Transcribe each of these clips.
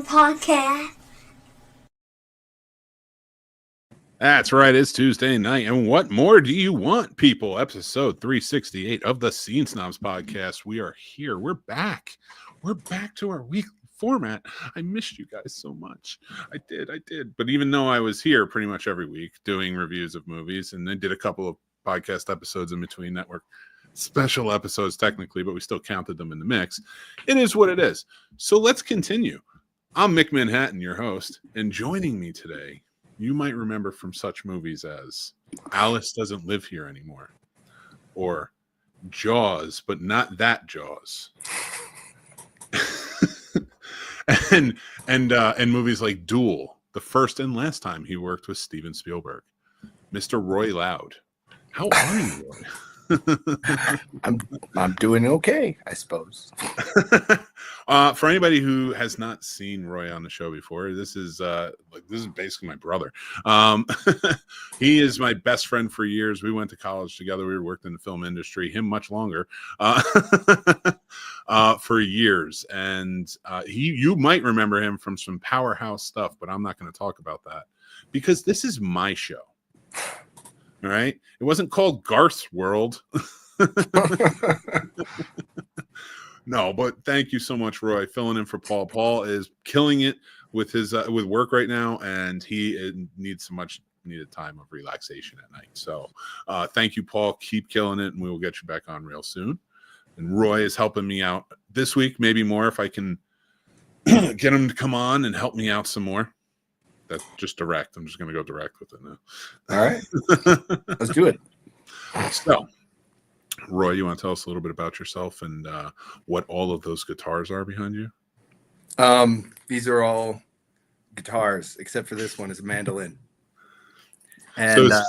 Snobs podcast. That's right. It's Tuesday night. And what more do you want, people? Episode 368 of the Snobs podcast. We are here. We're back. We're back to our weekly format. I missed you guys so much. I did. But even though I was here pretty much every week doing reviews of movies, and I did a couple of podcast episodes in between network special episodes technically, but we still counted them in the mix. It is what it is. So let's continue. I'm Mick Manhattan, your host, and joining me today, you might remember from such movies as Alice Doesn't Live Here Anymore, or Jaws, but not that Jaws, and movies like Duel, the first and last time he worked with Steven Spielberg, Mr. Roy Loud. How are you, Roy? I'm doing okay, I suppose. For anybody who has not seen Roy on the show before, this is basically my brother. He is my best friend for years. We went to college together. We worked in the film industry. Him much longer, for years. And you might remember him from some powerhouse stuff, but I'm not going to talk about that because this is my show. All right. It wasn't called Garth's World. No, but thank you so much, Roy, filling in for Paul. Paul is killing it with his with work right now, and he needs some much needed time of relaxation at night. So thank you, Paul. Keep killing it, and we will get you back on real soon. And Roy is helping me out this week, maybe more if I can get him to come on and help me out some more. That's just direct. I'm just going to go direct with it now. All right. Let's do it. So, Roy, you want to tell us a little bit about yourself and what all of those guitars are behind you? These are all guitars, except for this one is a mandolin. And so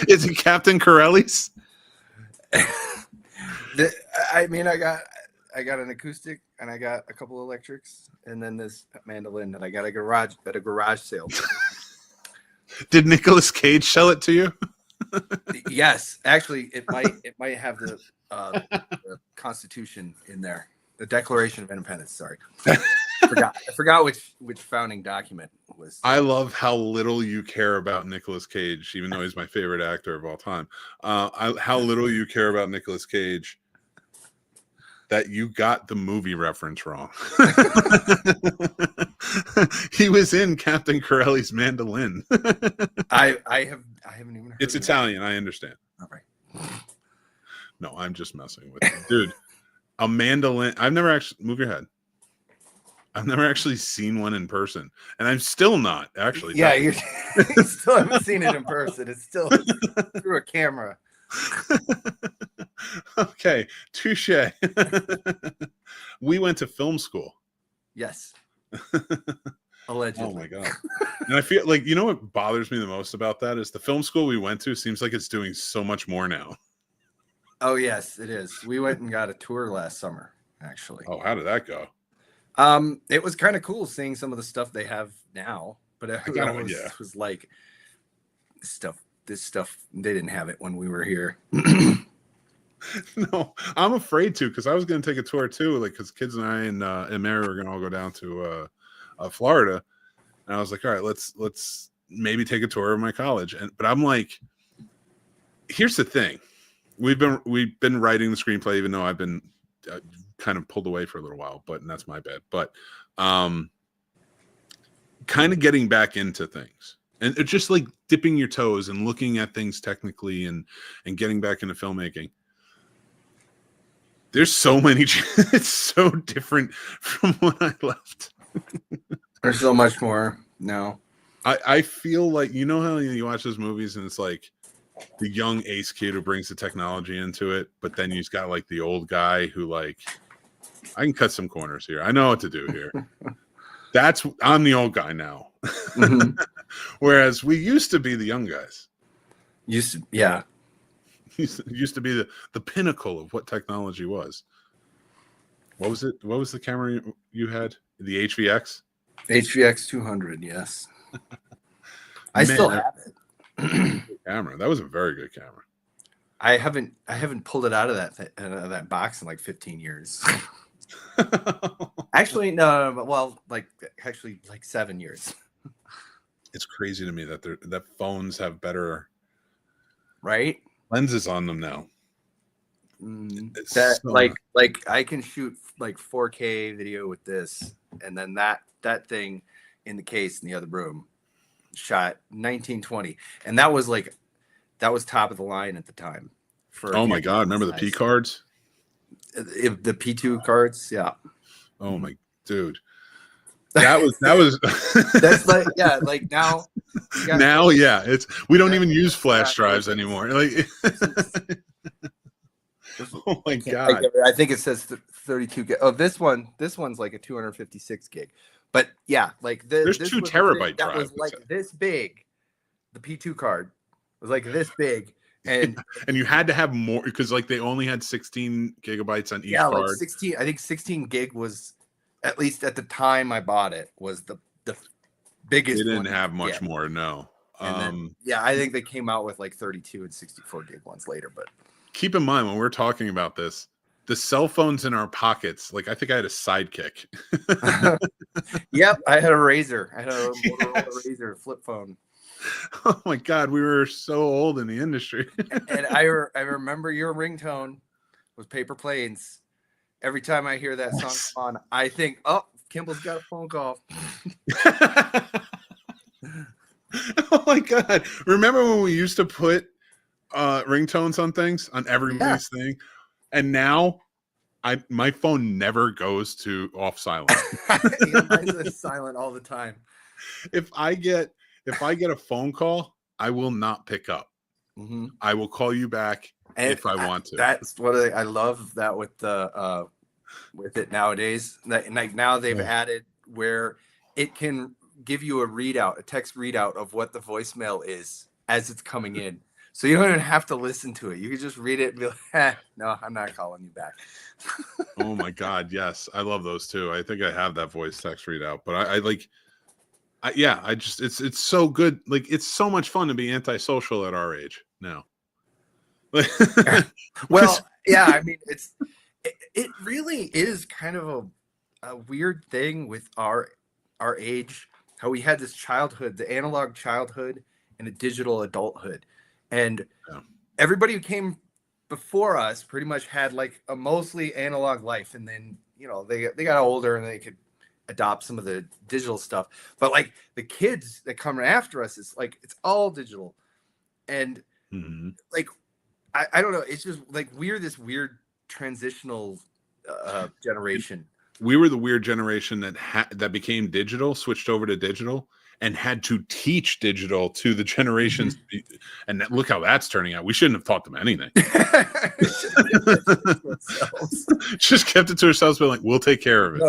is it Captain Corelli's? I got an acoustic and I got a couple electrics and then this mandolin that I got at a garage sale. Did Nicolas Cage sell it to you? Yes, actually, it might have the Constitution in there, the Declaration of Independence. Sorry, I forgot which founding document was. I love how little you care about Nicolas Cage, even though he's my favorite actor of all time. How little you care about Nicolas Cage that you got the movie reference wrong. He was in Captain Corelli's Mandolin. I haven't even heard. It's Italian, I understand. All right. No, I'm just messing with you. Dude, a mandolin. I've never actually move your head. I've never actually seen one in person. And I'm still not actually. Yeah, you still haven't seen it in person. It's still through a camera. Okay, touche. We went to film school. Yes. Allegedly. Oh my god. And I feel like, you know what bothers me the most about that is the film school we went to seems like it's doing so much more now. Oh yes, it is. We went and got a tour last summer, actually. Oh, how did that go? It was kind of cool seeing some of the stuff they have now, but it was like this stuff they didn't have it when we were here. No, I'm afraid to, because I was going to take a tour too, like because kids and I and Mary were going to all go down to Florida, and I was like, all right, let's maybe take a tour of my college. But I'm like, here's the thing, we've been writing the screenplay, even though I've been kind of pulled away for a little while, and that's my bad. But kind of getting back into things. And it's just like dipping your toes and looking at things technically and getting back into filmmaking. There's so many. It's so different from when I left. There's so much more now. I feel like, you know how you watch those movies and it's like the young ace kid who brings the technology into it, but then you've got like the old guy who like, I can cut some corners here. I know what to do here. I'm the old guy now. Mm-hmm. Whereas we used to be the young guys. Used to be the pinnacle of what technology was. What was it? What was the camera you had? The HVX? HVX 200, yes. I still have it. Camera. That was a very good camera. I haven't pulled it out of that box in like 15 years. Actually, no, well, like 7 years. It's crazy to me that phones have better right lenses on them now. That like I can shoot like 4K video with this, and then that thing in the case in the other room shot 1920, and that was top of the line at the time. Oh my god! Remember the P cards? The P2 cards, yeah. Oh my dude, that was that's like now. Yeah, we don't even use flash drives anymore. Like, oh my god! I think it says 32 gig. Oh, this one's like a 256 gig. But yeah, like there's 2 terabyte drives. That was like this big. The P2 card was like this big, and and you had to have more because like they only had 16 gigabytes on each card. Like 16. I think 16 gig was, at least at the time I bought it, was the biggest. They didn't have much more, no. And then, I think they came out with like 32 and 64 gig ones later. But keep in mind when we're talking about this, the cell phones in our pockets, like I think I had a Sidekick. Yep, I had a Razor. I had a Motorola Razor flip phone. Oh my god, we were so old in the industry. And I remember your ringtone was Paper Planes. Every time I hear that song on, I think, oh, Kimball's got a phone call. Oh my god. Remember when we used to put ringtones on things, on everybody's thing? And now my phone never goes to off silent. Mine's silent all the time. If I get a phone call, I will not pick up. Mm-hmm. I will call you back if I want to. That's what I love that with the with it nowadays. Like now they've added where it can give you a text readout of what the voicemail is as it's coming in. So you don't even have to listen to it. You can just read it and be like, no, I'm not calling you back. Oh my god, yes. I love those too. I think I have that voice text readout, but I just it's so good. Like it's so much fun to be antisocial at our age now. Well, yeah, I mean it really is kind of a weird thing with our age, how we had this childhood, the analog childhood and a digital adulthood. And everybody who came before us pretty much had like a mostly analog life, and then they got older and they could adopt some of the digital stuff. But like the kids that come after us, it's like it's all digital, and like I don't know, it's just like we're this weird transitional generation. We were the weird generation that became digital, switched over to digital, and had to teach digital to the generations. And look how that's turning out. We shouldn't have taught them anything. Just kept it to ourselves, but like, we'll take care of it.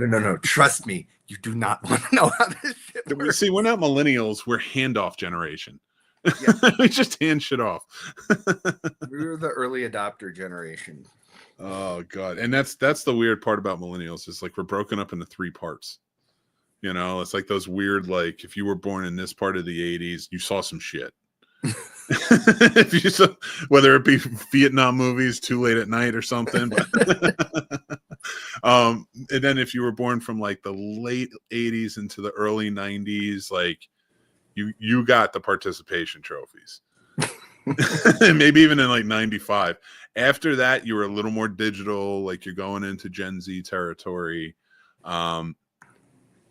No. Trust me. You do not want to know how this shit works. See, we're not millennials. We're handoff generation. Yeah. We just hand shit off. We were the early adopter generation. Oh god. And that's the weird part about millennials is like we're broken up into 3 parts. It's like those weird, like if you were born in this part of the 80s, you saw some shit. If you saw, whether it be Vietnam movies, Too Late at Night or something. And then if you were born from like the late 80s into the early 90s, like you got the participation trophies. And maybe even in like 95. After that, you were a little more digital, like you're going into Gen Z territory.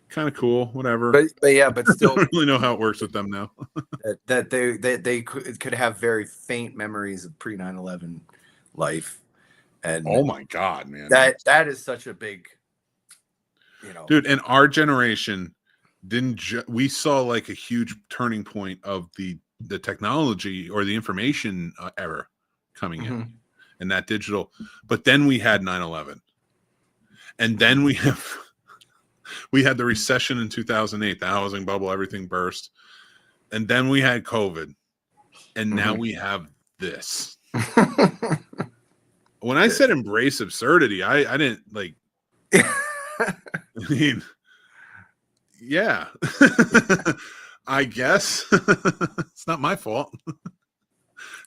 Kind of cool, whatever. But still, I don't really know how it works with them now. that they could have very faint memories of pre 9/11 life, and oh my god, man, that is such a big, dude. And our generation we saw like a huge turning point of the technology or the information era coming in, and that digital. But then we had 9/11, and then we had the recession in 2008, the housing bubble, everything burst. And then we had COVID. And now we have this. When I said embrace absurdity, I didn't like, I mean, yeah, I guess it's not my fault.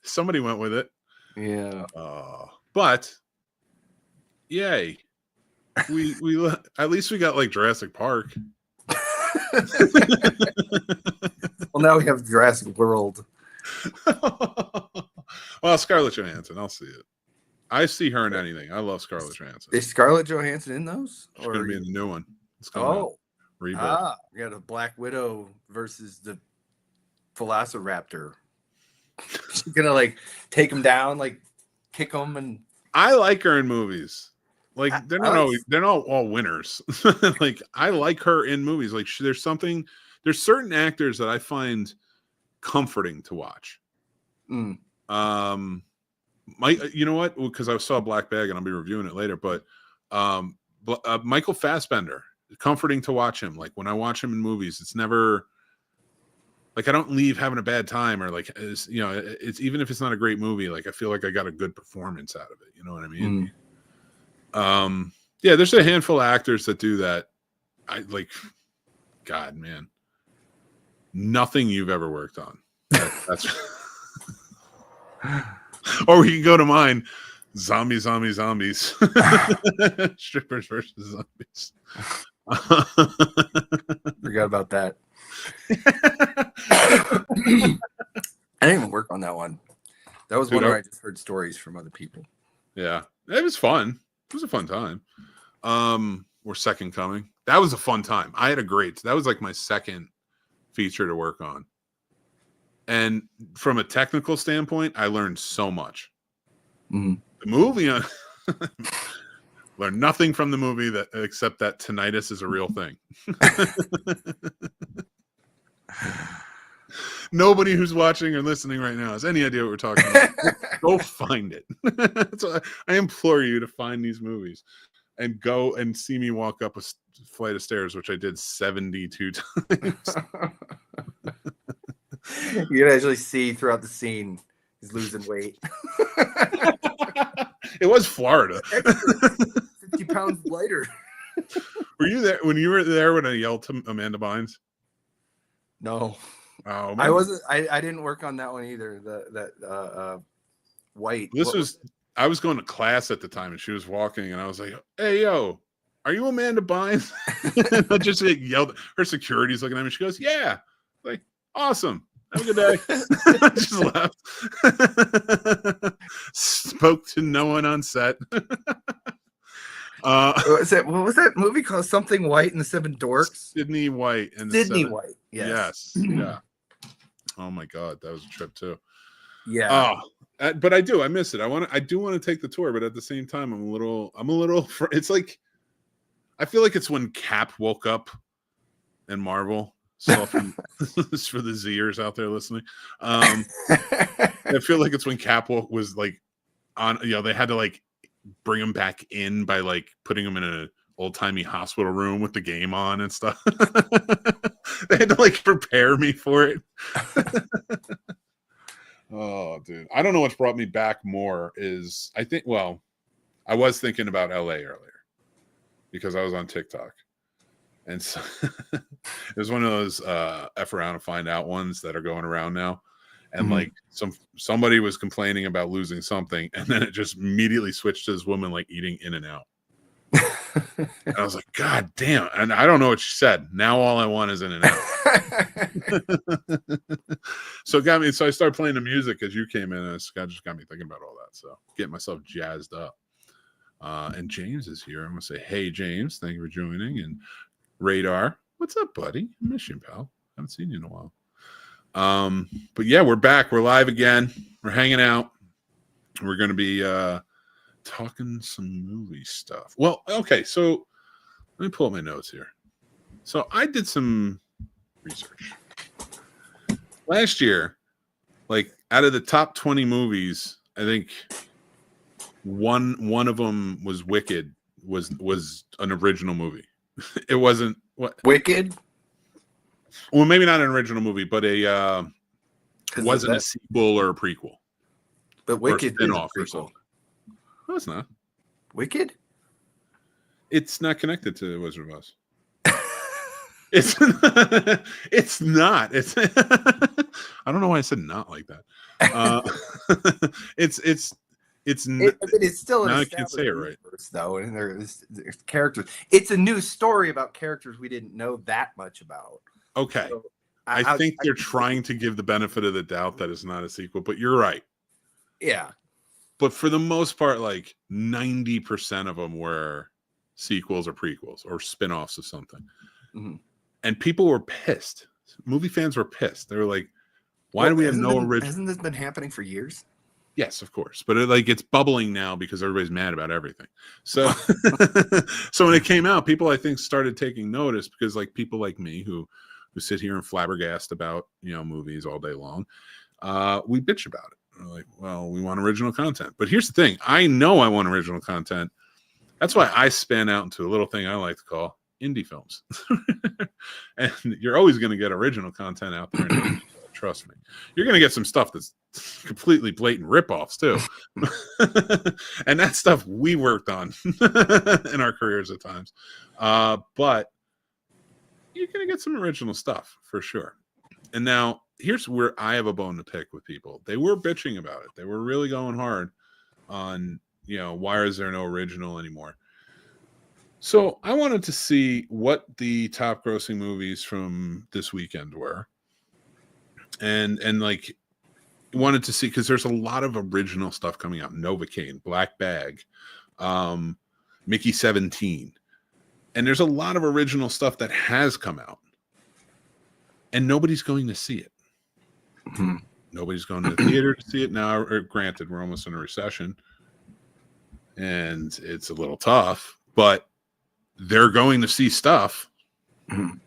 Somebody went with it. Yeah. But yay. at least we got like Jurassic Park. Well, now we have Jurassic World. Well, Scarlett Johansson, I'll see it. I see her in anything. I love Scarlett Johansson. Is Scarlett Johansson in those? She's gonna be in the new one. It's coming out. Rebirth. We got a Black Widow versus the Velociraptor. She's gonna like take him down, like kick him, and I like her in movies. Like they're not all winners. Like I like her in movies. Like there's certain actors that I find comforting to watch. You know what? Because I saw Black Bag and I'll be reviewing it later. But Michael Fassbender, comforting to watch him. Like when I watch him in movies, it's never like I don't leave having a bad time, or like it's even if it's not a great movie, like I feel like I got a good performance out of it. You know what I mean? Yeah, there's a handful of actors that do that. I like, God, man, nothing you've ever worked on. That's or we can go to mine. Zombies. Strippers versus zombies. Forgot about that. I didn't even work on that one. That was one where I just heard stories from other people. Yeah, it was fun. It was a fun time. Or Second Coming. That was a fun time. I had a great. That was like my second feature to work on. And from a technical standpoint, I learned so much. The movie, learned nothing from the movie except that tinnitus is a real thing. Nobody who's watching or listening right now has any idea what we're talking about. Go find it. So I implore you to find these movies and go and see me walk up a flight of stairs, which I did 72 times. You can actually see throughout the scene he's losing weight. It was Florida. 50 pounds lighter. Were you there when you were there when I yelled to Amanda Bynes? No. Oh, man. I wasn't. I didn't work on that one either. That white. I was going to class at the time, and she was walking, and I was like, "Hey, yo, are you Amanda Bynes?" And I just yelled. Her security's looking at me. She goes, "Yeah." Like, awesome. Have a good day. I just left. Spoke to no one on set. What was that movie called? Something White and the Seven Dorks? Sydney White and Sydney White. Yes. Yeah. Oh my God, that was a trip too. Yeah. But I miss it. I do want to take the tour, but at the same time, I'm a little. It's like, I feel like it's when Cap woke up in Marvel. So for the Zers out there listening, I feel like it's when Cap was like on. They had to like bring him back in by like putting him in an old-timey hospital room with the game on and stuff. They had to like prepare me for it. Oh, dude. I don't know what's brought me back more is I was thinking about LA earlier because I was on TikTok. And so it was one of those F around to find out ones that are going around now. And like somebody was complaining about losing something, and then it just immediately switched to this woman like eating In-N-Out. And I was like, God damn. And I don't know what she said. Now all I want is In-N-Out. So I started playing the music as you came in, and it just got me thinking about all that. So getting myself jazzed up. And James is here. I'm gonna say, hey James, thank you for joining. And Radar, what's up, buddy? I miss you, pal. Haven't seen you in a while. But yeah, we're back. We're live again. We're hanging out. We're gonna be talking some movie stuff. Well, okay, so let me pull up my notes here. So I did some research last year. Like out of the top 20 movies, I think one of them was Wicked. Was an original movie. It wasn't what Wicked. Well, maybe not an original movie, but wasn't a sequel or a prequel. But Wicked is a or something. No, it's not. Wicked? It's not connected to Wizard of Oz. It's not. It's I don't know why I said not like that. It's It's I mean, it's still an now I can't say established it right. universe, though, and there's characters. It's a new story about characters we didn't know that much about. Okay. So I think they're trying to give the benefit of the doubt that it's not a sequel, but you're right. Yeah. But for the most part, like 90% of them were sequels or prequels or spin-offs of something. Mm-hmm. And people were pissed. Movie fans were pissed. They were like, why do we have no original? Hasn't this been happening for years? Yes, of course. But it's bubbling now because everybody's mad about everything. So so when it came out, people I think started taking notice because like people like me who sit here and flabbergast about, movies all day long, we bitch about it. We're like, well, we want original content. But here's the thing. I know I want original content. That's why I span out into a little thing I like to call indie films. And you're always going to get original content out there. Trust me. You're going to get some stuff that's completely blatant ripoffs too. And that stuff we worked on in our careers at times. But you're going to get some original stuff for sure. And now here's where I have a bone to pick with people. They were bitching about it. They were really going hard on, why is there no original anymore? So I wanted to see what the top grossing movies from this weekend were. And like wanted to see, because there's a lot of original stuff coming out. Novocaine, Black Bag, Mickey 17. And there's a lot of original stuff that has come out. And nobody's going to see it. Mm-hmm. Nobody's going to the theater to see it now. Or granted, we're almost in a recession. And it's a little tough. But they're going to see stuff. Mm-hmm.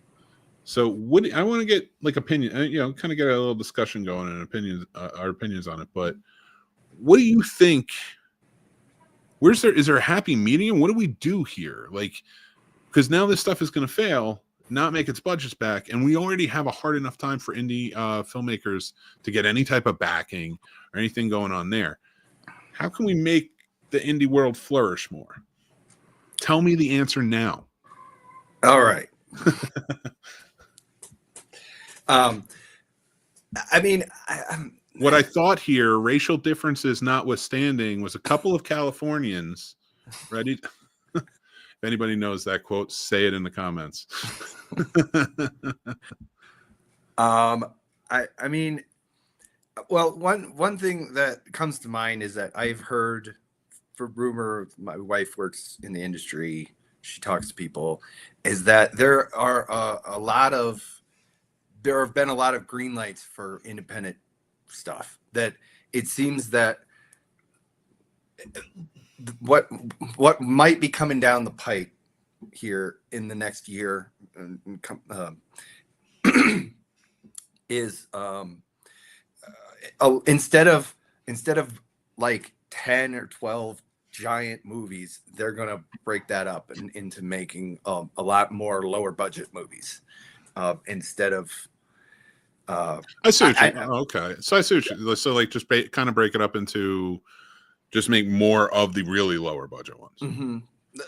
So I want to get like opinion, kind of get a little discussion going and opinions, our opinions on it. But what do you think? Is there a happy medium? What do we do here? Like, because now this stuff is going to fail, not make its budgets back, and we already have a hard enough time for indie filmmakers to get any type of backing or anything going on there. How can we make the indie world flourish more? Tell me the answer now. All right. I mean, what I thought here, racial differences notwithstanding, was a couple of Californians ready. If anybody knows that quote, say it in the comments. I mean, well, one thing that comes to mind is that I've heard, for rumor, my wife works in the industry, she talks to people, is that there have been a lot of green lights for independent stuff. That it seems that what might be coming down the pipe here in the next year is instead of like 10 or 12 giant movies, they're gonna break that up into making a lot more lower budget movies instead of. I see what you. Okay, so I see what you. So like just kind of break it up into just make more of the really lower budget ones. Mm-hmm.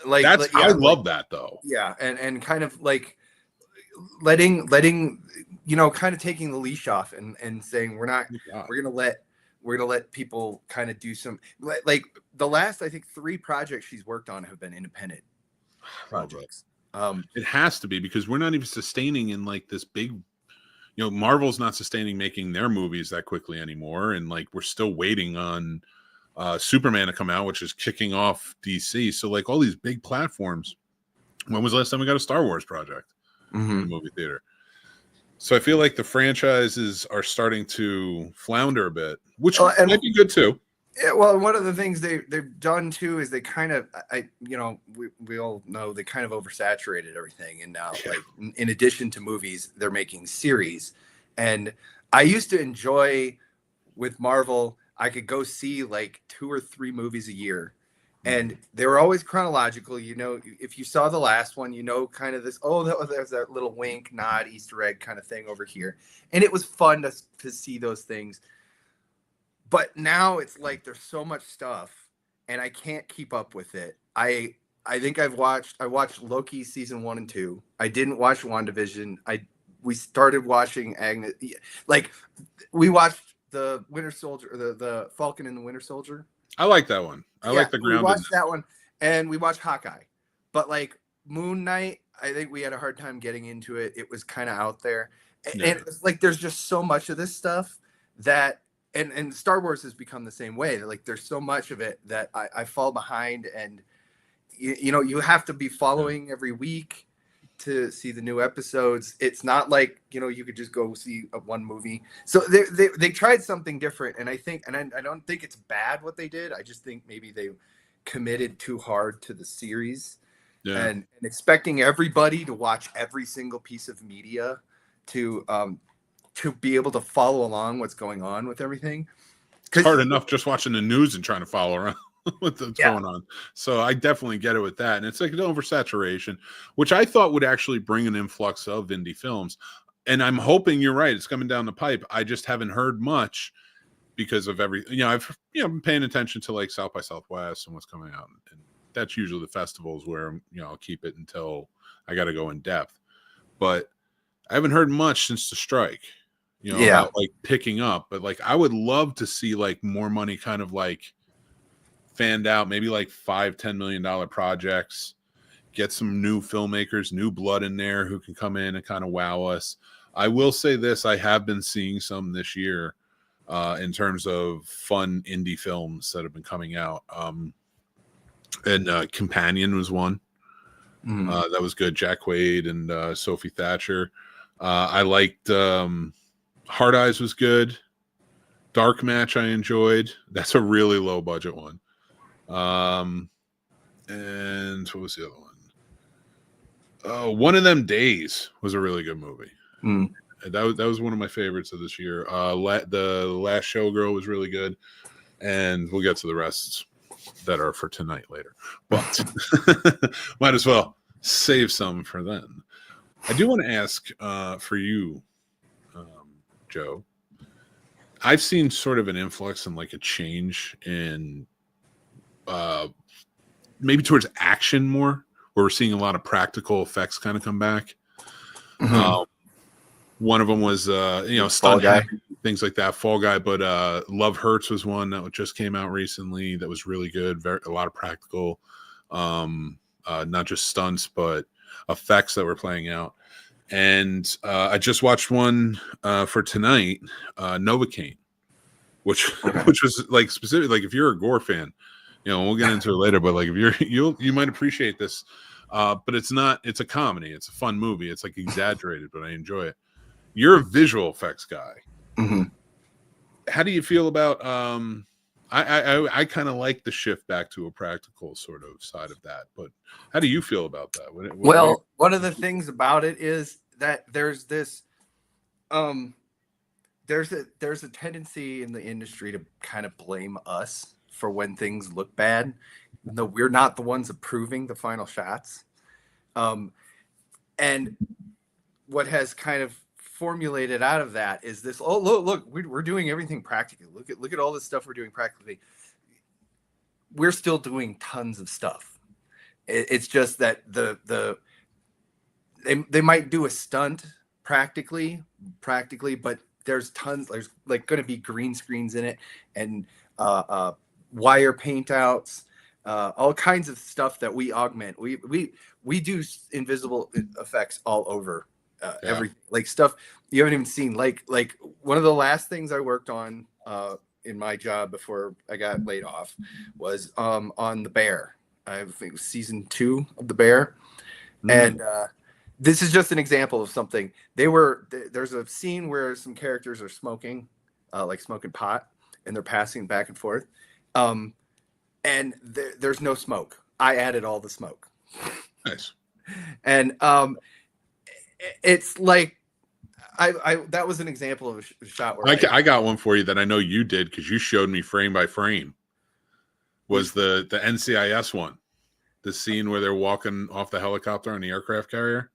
I love that though. Yeah, and kind of like letting kind of taking the leash off and saying we're gonna let people kind of do some, like the last I think 3 projects she's worked on have been independent projects. It has to be, because we're not even sustaining in like this big, Marvel's not sustaining making their movies that quickly anymore, and like we're still waiting on Superman to come out, which is kicking off DC. So like all these big platforms. When was the last time we got a Star Wars project in the movie theater? So I feel like the franchises are starting to flounder a bit, which might be good too. Yeah, well, one of the things they've done too is they kind of, we all know they kind of oversaturated everything, and now like in addition to movies, they're making series. And I used to enjoy with Marvel, I could go see like 2 or 3 movies a year, and they were always chronological. If you saw the last one, kind of this, there's that little wink, nod, Easter egg kind of thing over here, and it was fun to see those things. But now it's like there's so much stuff, and I can't keep up with it. I think I watched Loki season 1 and 2. I didn't watch WandaVision. We started watching we watched the Winter Soldier, the Falcon and the Winter Soldier. I like that one. I like the groundedness. We watched that one, and we watched Hawkeye. But like Moon Knight, I think we had a hard time getting into it. It was kind of out there. And it's like there's just so much of this stuff that and Star Wars has become the same way. Like there's so much of it that I fall behind, and you know, you have to be following every week to see the new episodes. It's not like, you know, you could just go see one movie. So they tried something different, and I think, and I don't think it's bad what they did. I just think maybe they committed too hard to the series, and expecting everybody to watch every single piece of media to be able to follow along what's going on with everything. It's hard enough just watching the news and trying to follow around what's going on. So I definitely get it with that. And it's like an oversaturation, which I thought would actually bring an influx of indie films. And I'm hoping you're right. It's coming down the pipe. I just haven't heard much because of everything. You know, I've been paying attention to like South by Southwest and what's coming out. And that's usually the festivals where, you know, I'll keep it until I got to go in depth. But I haven't heard much since the strike, you know, about like picking up. But like, I would love to see like more money kind of like fanned out, maybe like $5-10 million projects, get some new filmmakers, new blood in there who can come in and kind of wow us. I will say this, I have been seeing some this year in terms of fun indie films that have been coming out. And Companion was one. That was good. Jack Quaid and Sophie Thatcher. I liked Hard Eyes was good. Dark Match I enjoyed. That's a really low budget one. And what was the other one? One of Them Days was a really good movie. That was one of my favorites of this year. The Last Showgirl was really good, and we'll get to the rest that are for tonight later. But might as well save some for then. I do want to ask for you, Joe. I've seen sort of an influx and like a change in maybe towards action more, where we're seeing a lot of practical effects kind of come back. One of them was stunt guy, things like that, Fall Guy, but Love Hurts was one that just came out recently that was really good. A lot of practical, not just stunts but effects that were playing out. And I just watched one for tonight, Novocaine, which was like specific, like if you're a gore fan, you know, we'll get into it later, but like if you might appreciate this, but it's a comedy, it's a fun movie, it's like exaggerated, but I enjoy it. You're a visual effects guy. How do you feel about I kind of like the shift back to a practical sort of side of that, but how do you feel about that? One of the things about it is that there's this there's a tendency in the industry to kind of blame us for when things look bad, even though we're not the ones approving the final shots. And what has kind of formulated out of that is this: oh, look, we're doing everything practically. Look at all this stuff we're doing practically. We're still doing tons of stuff. It's just that they might do a stunt practically, but there's tons. There's like going to be green screens in it and wire paint outs, all kinds of stuff that we augment. We do invisible effects all over. Everything, like stuff you haven't even seen, like one of the last things I worked on in my job before I got laid off was on The Bear. I think it was season 2 of The Bear. And this is just an example of something. There's a scene where some characters are smoking, like smoking pot, and they're passing back and forth, and there's no smoke. I added all the smoke. Nice. And it's like I that was an example of a shot where I got one for you that I know you did because you showed me frame by frame. Was the NCIS one, the scene where they're walking off the helicopter on the aircraft carrier?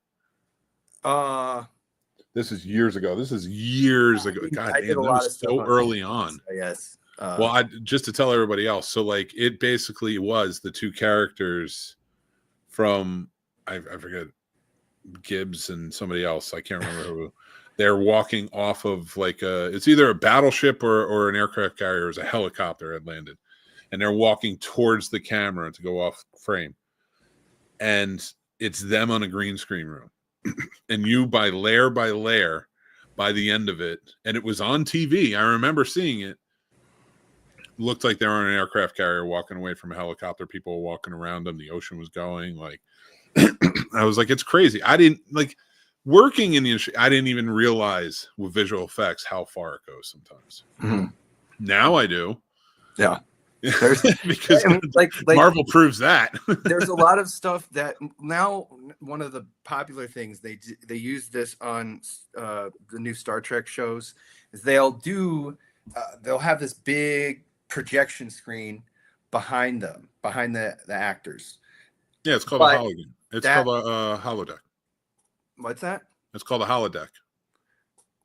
This is years ago. God damn, that was so early on. Yes. Well, just to tell everybody else, so like it basically was the two characters from I forget, Gibbs and somebody else, I can't remember who. They're walking off of like it's either a battleship or an aircraft carrier. It was a helicopter had landed, and they're walking towards the camera to go off frame, and it's them on a green screen room, and you by layer by the end of it, and it was on TV. I remember seeing it. Looked like they were on an aircraft carrier walking away from a helicopter. People were walking around them. The ocean was going like. I was like, it's crazy. I didn't like working in the industry. I didn't even realize with visual effects how far it goes sometimes. Mm-hmm. Now I do. Yeah. Because I mean, like Marvel proves that. There's a lot of stuff that now one of the popular things they use this on the new Star Trek shows is they'll have this big projection screen behind them, behind the actors. Yeah, it's called a holodeck. It's called a holodeck. What's that? It's called a holodeck.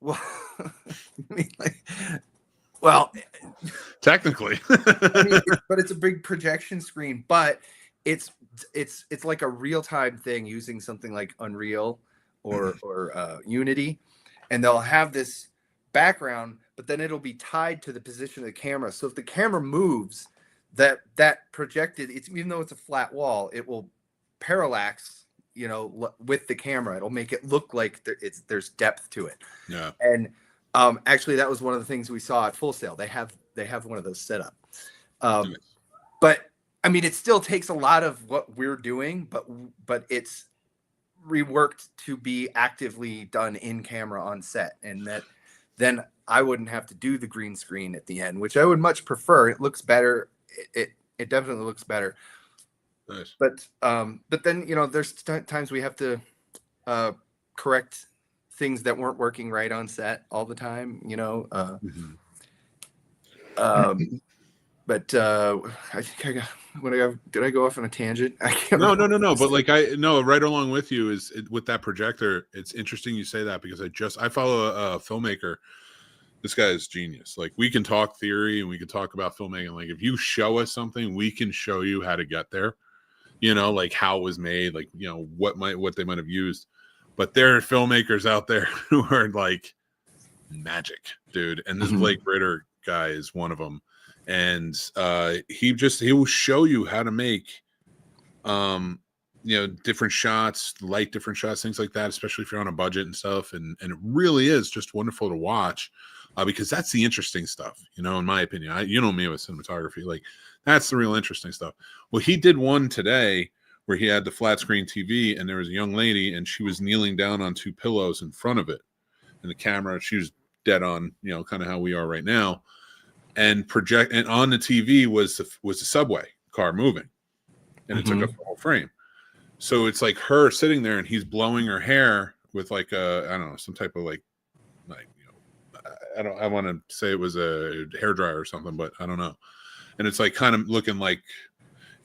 Well, I mean, well, technically, but it's a big projection screen. But it's like a real time thing using something like Unreal or Unity, and they'll have this background, but then it'll be tied to the position of the camera. So if the camera moves, that projected, even though it's a flat wall, it will parallax, with the camera. It'll make it look like there's depth to it. Yeah. And actually, that was one of the things we saw at Full Sail. They have one of those set up. But I mean, it still takes a lot of what we're doing, but it's reworked to be actively done in camera on set, and that then I wouldn't have to do the green screen at the end, which I would much prefer. It looks better. It definitely looks better. Nice. But then there's times we have to correct things that weren't working right on set all the time. But I think did I go off on a tangent? I can't. No. But right along with you is with that projector. It's interesting you say that because I follow a filmmaker. This guy is genius. Like, we can talk theory and we can talk about filmmaking. Like, if you show us something, we can show you how to get there. Like how it was made, like, what they might have used. But there are filmmakers out there who are like magic, dude. And this Blake Ritter guy is one of them. And he will show you how to make different shots, light different shots, things like that, especially if you're on a budget and stuff. And it really is just wonderful to watch. Because that's the interesting stuff, in my opinion. Me with cinematography, like, that's the real interesting stuff. Well, he did one today where he had the flat screen TV, and there was a young lady, and she was kneeling down on two pillows in front of it, and the camera, she was dead on, kind of how we are right now, and on the TV was the subway car moving, and it took up the whole frame. So it's like her sitting there, and he's blowing her hair with like some type of like. I want to say it was a hairdryer or something, but I don't know. And it's like kind of looking like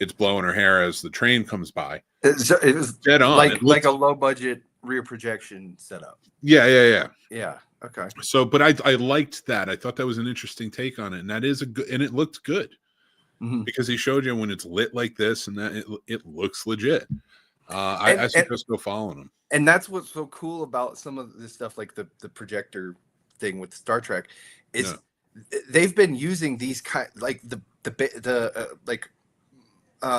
it's blowing her hair as the train comes by. It was dead on, like a low budget rear projection setup. Yeah. Okay. So, but I liked that. I thought that was an interesting take on it, and that is and it looked good because he showed you when it's lit like this, and that it looks legit. I suggest go following him. And that's what's so cool about some of this stuff, like the projector thing with Star Trek, is they've been using these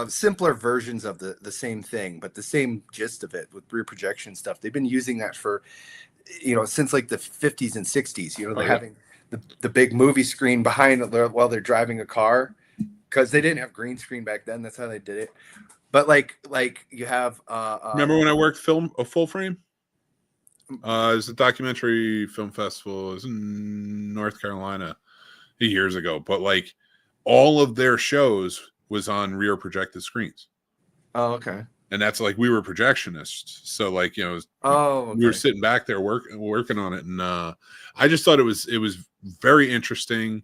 simpler versions of the same thing, but the same gist of it with rear projection stuff. They've been using that for since like the 50s and 60s. They're having the big movie screen behind while they're driving a car, because they didn't have green screen back then. That's how they did it. But like you have remember when I worked a full frame? It was a documentary film festival. It was in North Carolina years ago. But like all of their shows was on rear projected screens. Oh, okay. And that's like, we were projectionists. So like, we were sitting back there working on it. And I just thought it was very interesting.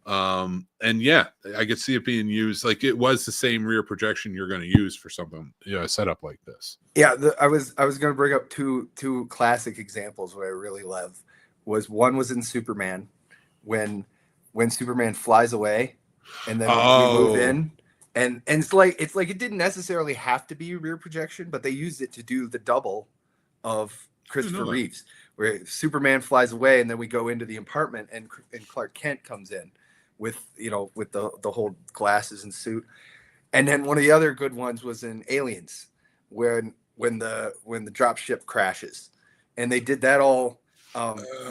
And yeah, I could see it being used. Like, it was the same rear projection you're going to use for something, a setup like this. Yeah, I was going to bring up two classic examples. What I really love one was in Superman, when Superman flies away, and then we move in, and it's like it didn't necessarily have to be rear projection, but they used it to do the double of Christopher Reeves, where Superman flies away, and then we go into the apartment, and Clark Kent comes in. with with the whole glasses and suit. And then one of the other good ones was in Aliens, when the dropship crashes, and they did that all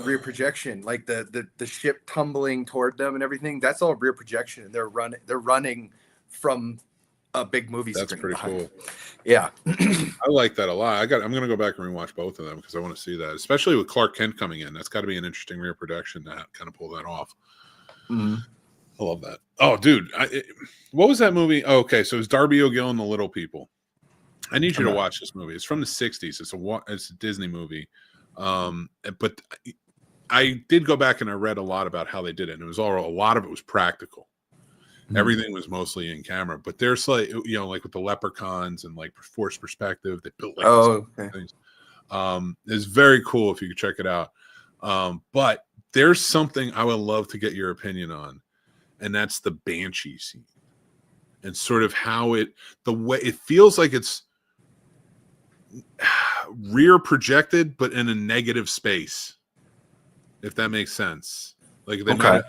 rear projection, like the ship tumbling toward them and everything. That's all rear projection, and they're running from a big movie That's screen pretty behind. cool. Yeah. I like that a lot. I'm going to go back and rewatch both of them because I want to see that, especially with Clark Kent coming in. That's got to be an interesting rear production to kind of pull that off. Mm-hmm. I love that. Oh, dude. What was that movie? Oh, okay. So it's Darby O'Gill and the Little People. I need you to watch this movie. It's from the 60s. It's a Disney movie. But I did go back and I read a lot about how they did it. And a lot of it was practical. Mm-hmm. Everything was mostly in camera. But there's like, like with the leprechauns and like forced perspective, they built like things. It's very cool if you could check it out. But there's something I would love to get your opinion on. And that's the Banshee scene. And sort of how the way it feels like it's rear projected, but in a negative space, if that makes sense. Like they might have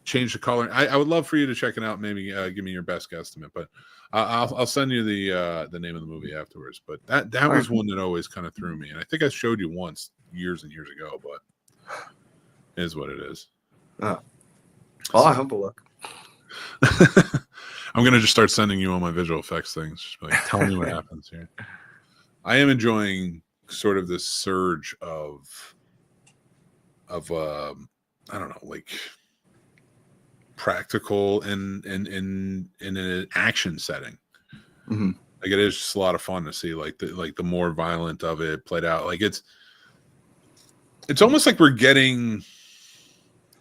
changed the color. I would love for you to check it out. Maybe give me your best guesstimate, but I'll send you the name of the movie afterwards. But that was one that always kind of threw me, and I think I showed you once years and years ago, but it is what it is. Oh, I hope a look. I'm gonna just start sending you all my visual effects things. Just like, tell me what happens here. I am enjoying sort of this surge of I don't know, like practical and in an action setting. Mm-hmm. Like it is just a lot of fun to see, like the more violent of it played out. Like it's almost like we're getting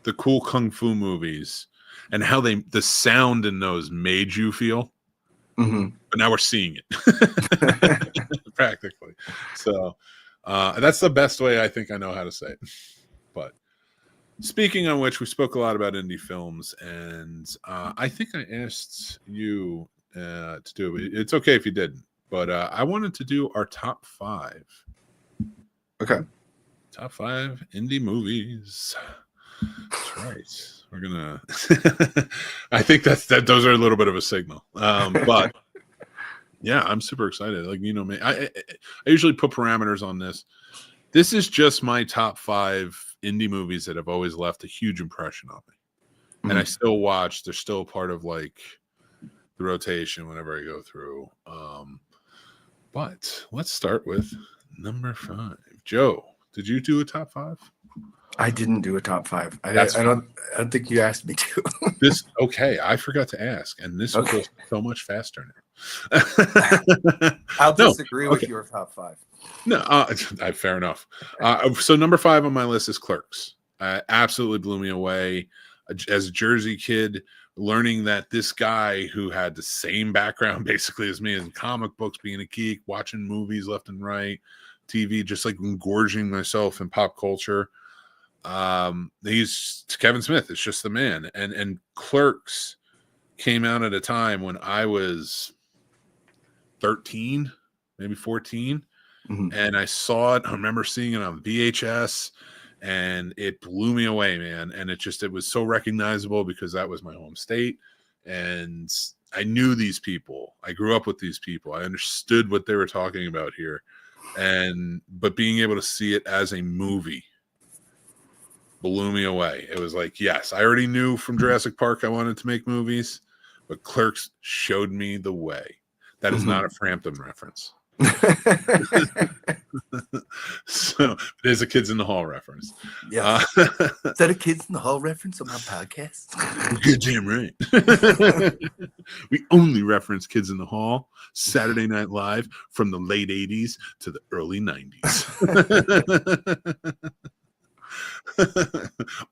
the cool kung fu movies and how the sound in those made you feel. Mm-hmm. But now we're seeing it practically. So that's the best way I think I know how to say it. But speaking on which, we spoke a lot about indie films, and I think I asked you to do it. It's okay if you didn't, but I wanted to do our top 5. Okay. Top 5 indie movies. That's right. We're gonna. I think those are a little bit of a signal, but yeah, I'm super excited. Like me, I usually put parameters on this. This is just my top 5 indie movies that have always left a huge impression on me, and I still watch. They're still part of like the rotation whenever I go through. But let's start with number 5. Joe, did you do a top 5? I didn't do a top 5. I don't think you asked me to. Okay. I forgot to ask, and this will go so much faster now. I'll disagree with your top 5. No, fair enough. So number 5 on my list is Clerks. Absolutely blew me away. As a Jersey kid, learning that this guy who had the same background basically as me in comic books, being a geek, watching movies left and right, TV, just like engorging myself in pop culture. He's Kevin Smith. It's just the man. And Clerks came out at a time when I was 13, maybe 14. Mm-hmm. And I saw it. I remember seeing it on VHS, and it blew me away, man. And it was so recognizable because that was my home state. And I knew these people. I grew up with these people. I understood what they were talking about here. But being able to see it as a movie blew me away. It was like, yes, I already knew from Jurassic Park I wanted to make movies, but Clerks showed me the way. That is not a Frampton reference. So there's a Kids in the Hall reference. Yeah. Is that a Kids in the Hall reference on my podcast? You're damn right. We only reference Kids in the Hall, Saturday Night Live from the late 80s to the early 90s.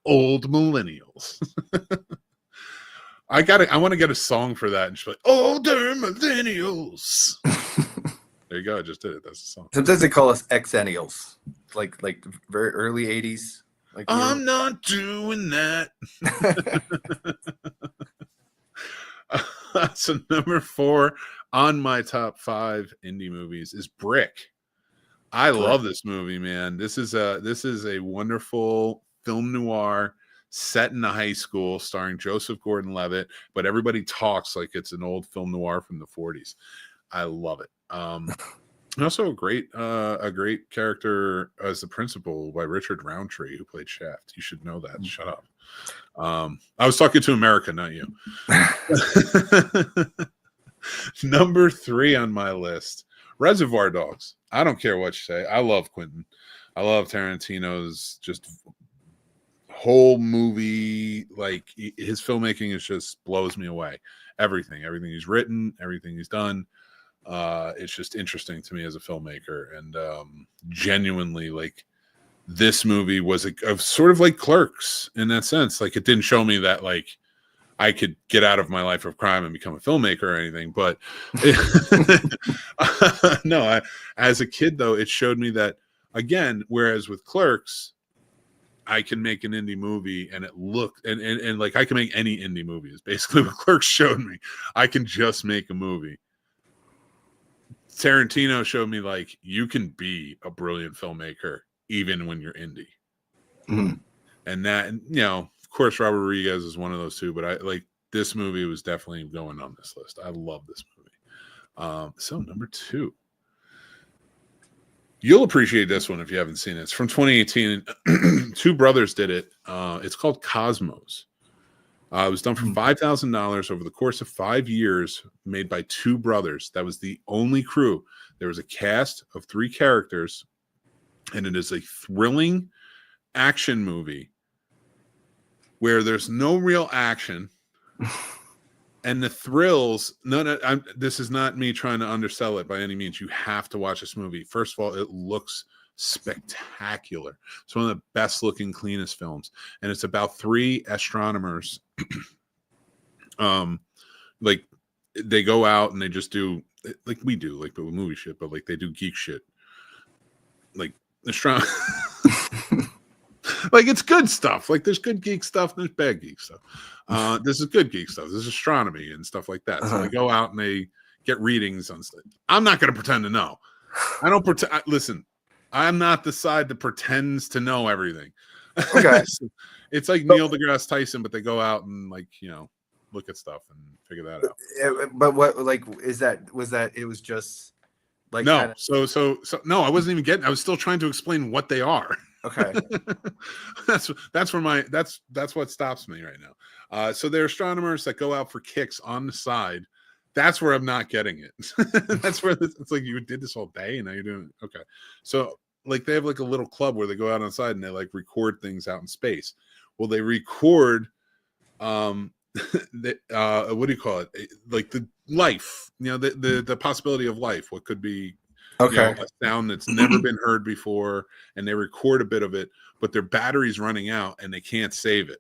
Old millennials. I want to get a song for that and just be like, older millennials. There you go. I just did it. That's the song. Sometimes they call us Xennials, like very early 80s. Like I'm not doing that. So number 4 on my top 5 indie movies is Brick. I love this movie, man. This is a wonderful film noir set in a high school, starring Joseph Gordon-Levitt, but everybody talks like it's an old film noir from the 40s. I love it. Also a great character as the principal by Richard Roundtree, who played Shaft. You should know that. Shut up. I was talking to America, not you. Number 3 on my list, Reservoir Dogs. I don't care what you say. I love Quentin. I love Tarantino's just whole movie. Like, his filmmaking is just blows me away. Everything he's written, everything he's done. It's just interesting to me as a filmmaker, and genuinely, like, this movie was a sort of like Clerks in that sense. Like, it didn't show me that like I could get out of my life of crime and become a filmmaker or anything, but no, as a kid though, it showed me that, again, whereas with Clerks, I can make an indie movie and it looked and like I can make any indie movie is basically what Clerks showed me. I can just make a movie. Tarantino showed me like you can be a brilliant filmmaker even when you're indie. Mm. And that, you know, of course, Robert Rodriguez is one of those two, but I like this movie was definitely going on this list. I love this movie. So number 2, you'll appreciate this one if you haven't seen it. It's from 2018. 2 brothers did it. It's called Cosmos. It was done for $5,000 over the course of 5 years, made by 2 brothers. That was the only crew. There was a cast of 3 characters, and it is a thrilling action movie where there's no real action, and the thrills. This is not me trying to undersell it by any means. You have to watch this movie. First of all, it looks spectacular. It's one of the best looking, cleanest films, and it's about 3 astronomers. Like, they go out and they just do like we do, like, but with movie shit, but like they do geek shit, like astronomy. Like, it's good stuff. Like, there's good geek stuff and there's bad geek stuff. This is good geek stuff. This is astronomy and stuff like that. So they go out and they get readings on stuff. I'm not going to pretend to know. I don't pretend. Listen, I'm not the side that pretends to know everything. Okay. It's like Neil deGrasse Tyson, but they go out and, like, you know, look at stuff and figure that out. But what, like, was that it was just like, no, kinda... so no, I wasn't even getting. I was still trying to explain what they are. Okay. that's what stops me right now. So they're astronomers that go out for kicks on the side. That's where I'm not getting it. That's where it's like, you did this all day and now you're doing it. Okay. So, like, they have like a little club where they go out on side and they like record things out in space. Well, they record what do you call it? Like the life, you know, the possibility of life, what could be. Okay. You know, a sound that's never been heard before, and they record a bit of it, but their battery's running out and they can't save it.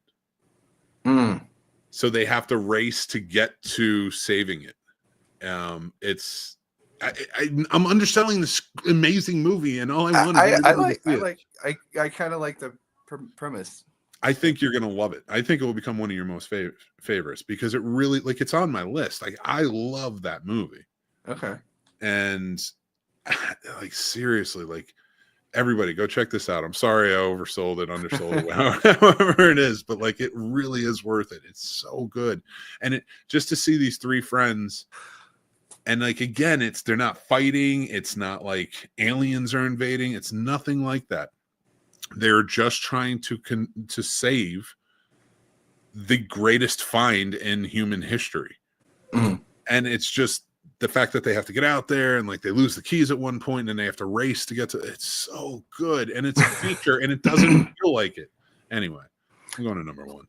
So they have to race to get to saving it. I'm underselling this amazing movie, and all I want I kind of like the premise. I think you're gonna love it. I think it will become one of your most favorites because it really, like, it's on my list. Like, I love that movie. Okay. And like, seriously, like, everybody go check this out. I'm sorry I oversold it, undersold it, however it is, but like, it really is worth it. It's so good. And it just to see these 3 friends, and like, again, they're not fighting, it's not like aliens are invading, it's nothing like that. They're just trying to save the greatest find in human history. And it's just the fact that they have to get out there and like they lose the keys at one point and they have to race to get to it's so good, and it's a feature and it doesn't feel like it. Anyway, I'm going to number 1.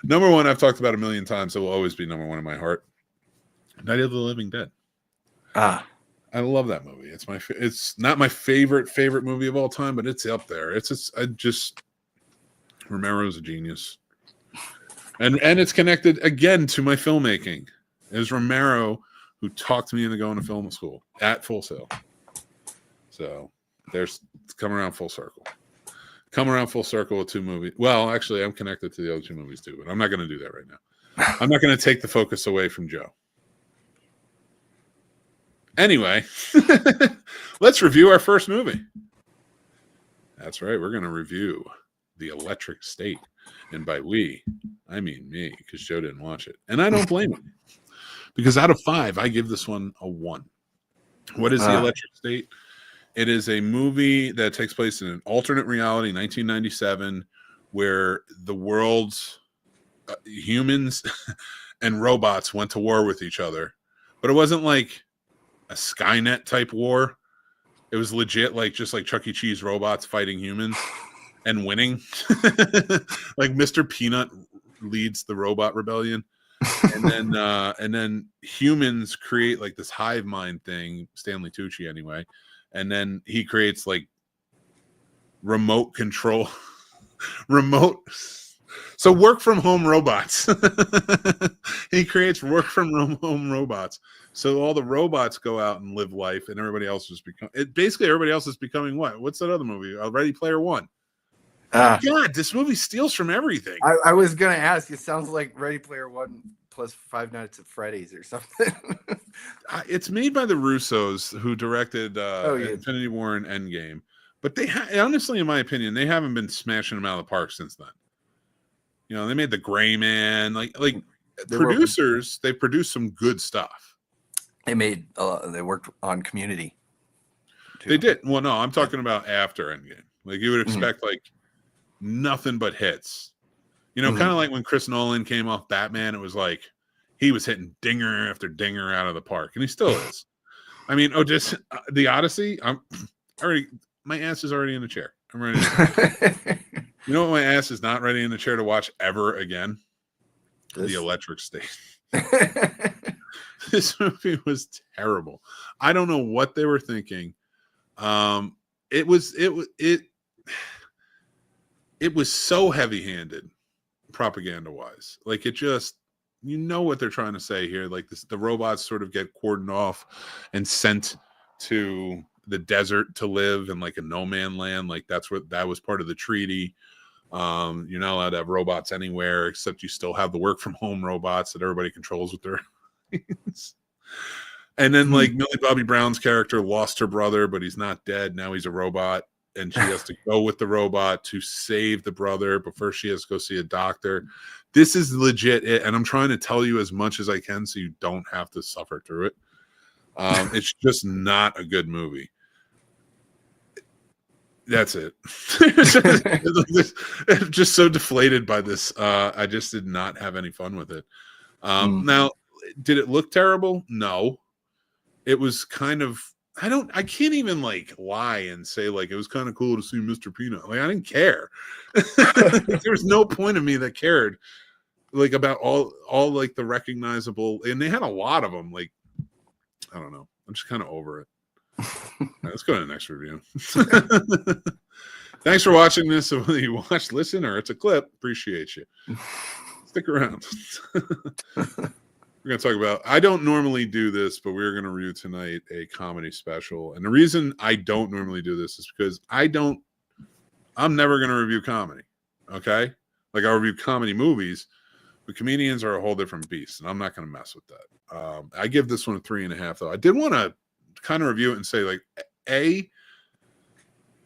Number 1, I've talked about a million times. It will always be number 1 in my heart. Night of the Living Dead. I love that movie. It's not my favorite movie of all time, but it's up there. Romero's a genius. And it's connected again to my filmmaking. It was Romero who talked me into going to film school at Full Sail. So it's come around full circle. Come around full circle with 2 movies. Well, actually, I'm connected to the other 2 movies too, but I'm not going to do that right now. I'm not going to take the focus away from Joe. Anyway, let's review our first movie. That's right. We're going to review The Electric State. And by we, I mean me, because Joe didn't watch it. And I don't blame him. Because out of 5, I give this one a 1. What is The Electric State? It is a movie that takes place in an alternate reality, 1997, where the world's humans and robots went to war with each other. But it wasn't like a Skynet type war. It was legit, like just like Chuck E. Cheese robots fighting humans and winning. Like Mr. Peanut leads the robot rebellion. And then humans create like this hive mind thing, Stanley Tucci anyway. And then he creates like remote control, so work from home robots. He creates work from home robots. So all the robots go out and live life, and everybody else is everybody else is becoming what? What's that other movie? Ready Player One. God, this movie steals from everything. I was gonna ask. It sounds like Ready Player One plus Five Nights at Freddy's or something. It's made by the Russos, who directed Infinity War and Endgame. But they honestly, in my opinion, they haven't been smashing them out of the park since then. You know, they made The Gray Man. Like producers, they produced some good stuff. They worked on Community. Too. They did. Well, no, I'm talking about after Endgame. Like you would expect, like nothing but hits. You know, kind of like when Chris Nolan came off Batman, it was like he was hitting dinger after dinger out of the park, and he still is. I mean, just the Odyssey. My ass is already in the chair. I'm ready. You know what? My ass is not ready in the chair to watch ever again. The Electric State. This movie was terrible. I don't know what they were thinking. It was so heavy-handed, propaganda-wise. Like it just, you know what they're trying to say here. Like the robots sort of get cordoned off and sent to the desert to live in like a no man land. Like that was part of the treaty. You're not allowed to have robots anywhere, except you still have the work from home robots that everybody controls with their hands. And then like Millie Bobby Brown's character lost her brother, but he's not dead. Now he's a robot, and she has to go with the robot to save the brother. But first she has to go see a doctor. This is legit it, and I'm trying to tell you as much as I can so you don't have to suffer through it. It's just not a good movie. That's it. I'm just so deflated by this. I just did not have any fun with it. Now, did it look terrible? No. It was kind of, I can't even like lie and say like it was kind of cool to see Mr. Peanut. Like I didn't care. There was no point of me that cared like about all like the recognizable, and they had a lot of them. Like, I don't know. I'm just kind of over it. Let's go to the next review. Thanks for watching this. So whether you watch, listen, or it's a clip, appreciate you. Stick around. We're going to talk about, I don't normally do this, but we're going to review tonight a comedy special. And the reason I don't normally do this is because I'm never going to review comedy. Okay? Like I'll review comedy movies, but comedians are a whole different beast, and I'm not going to mess with that. I give this one a 3.5 though. I did want to kind of review it and say like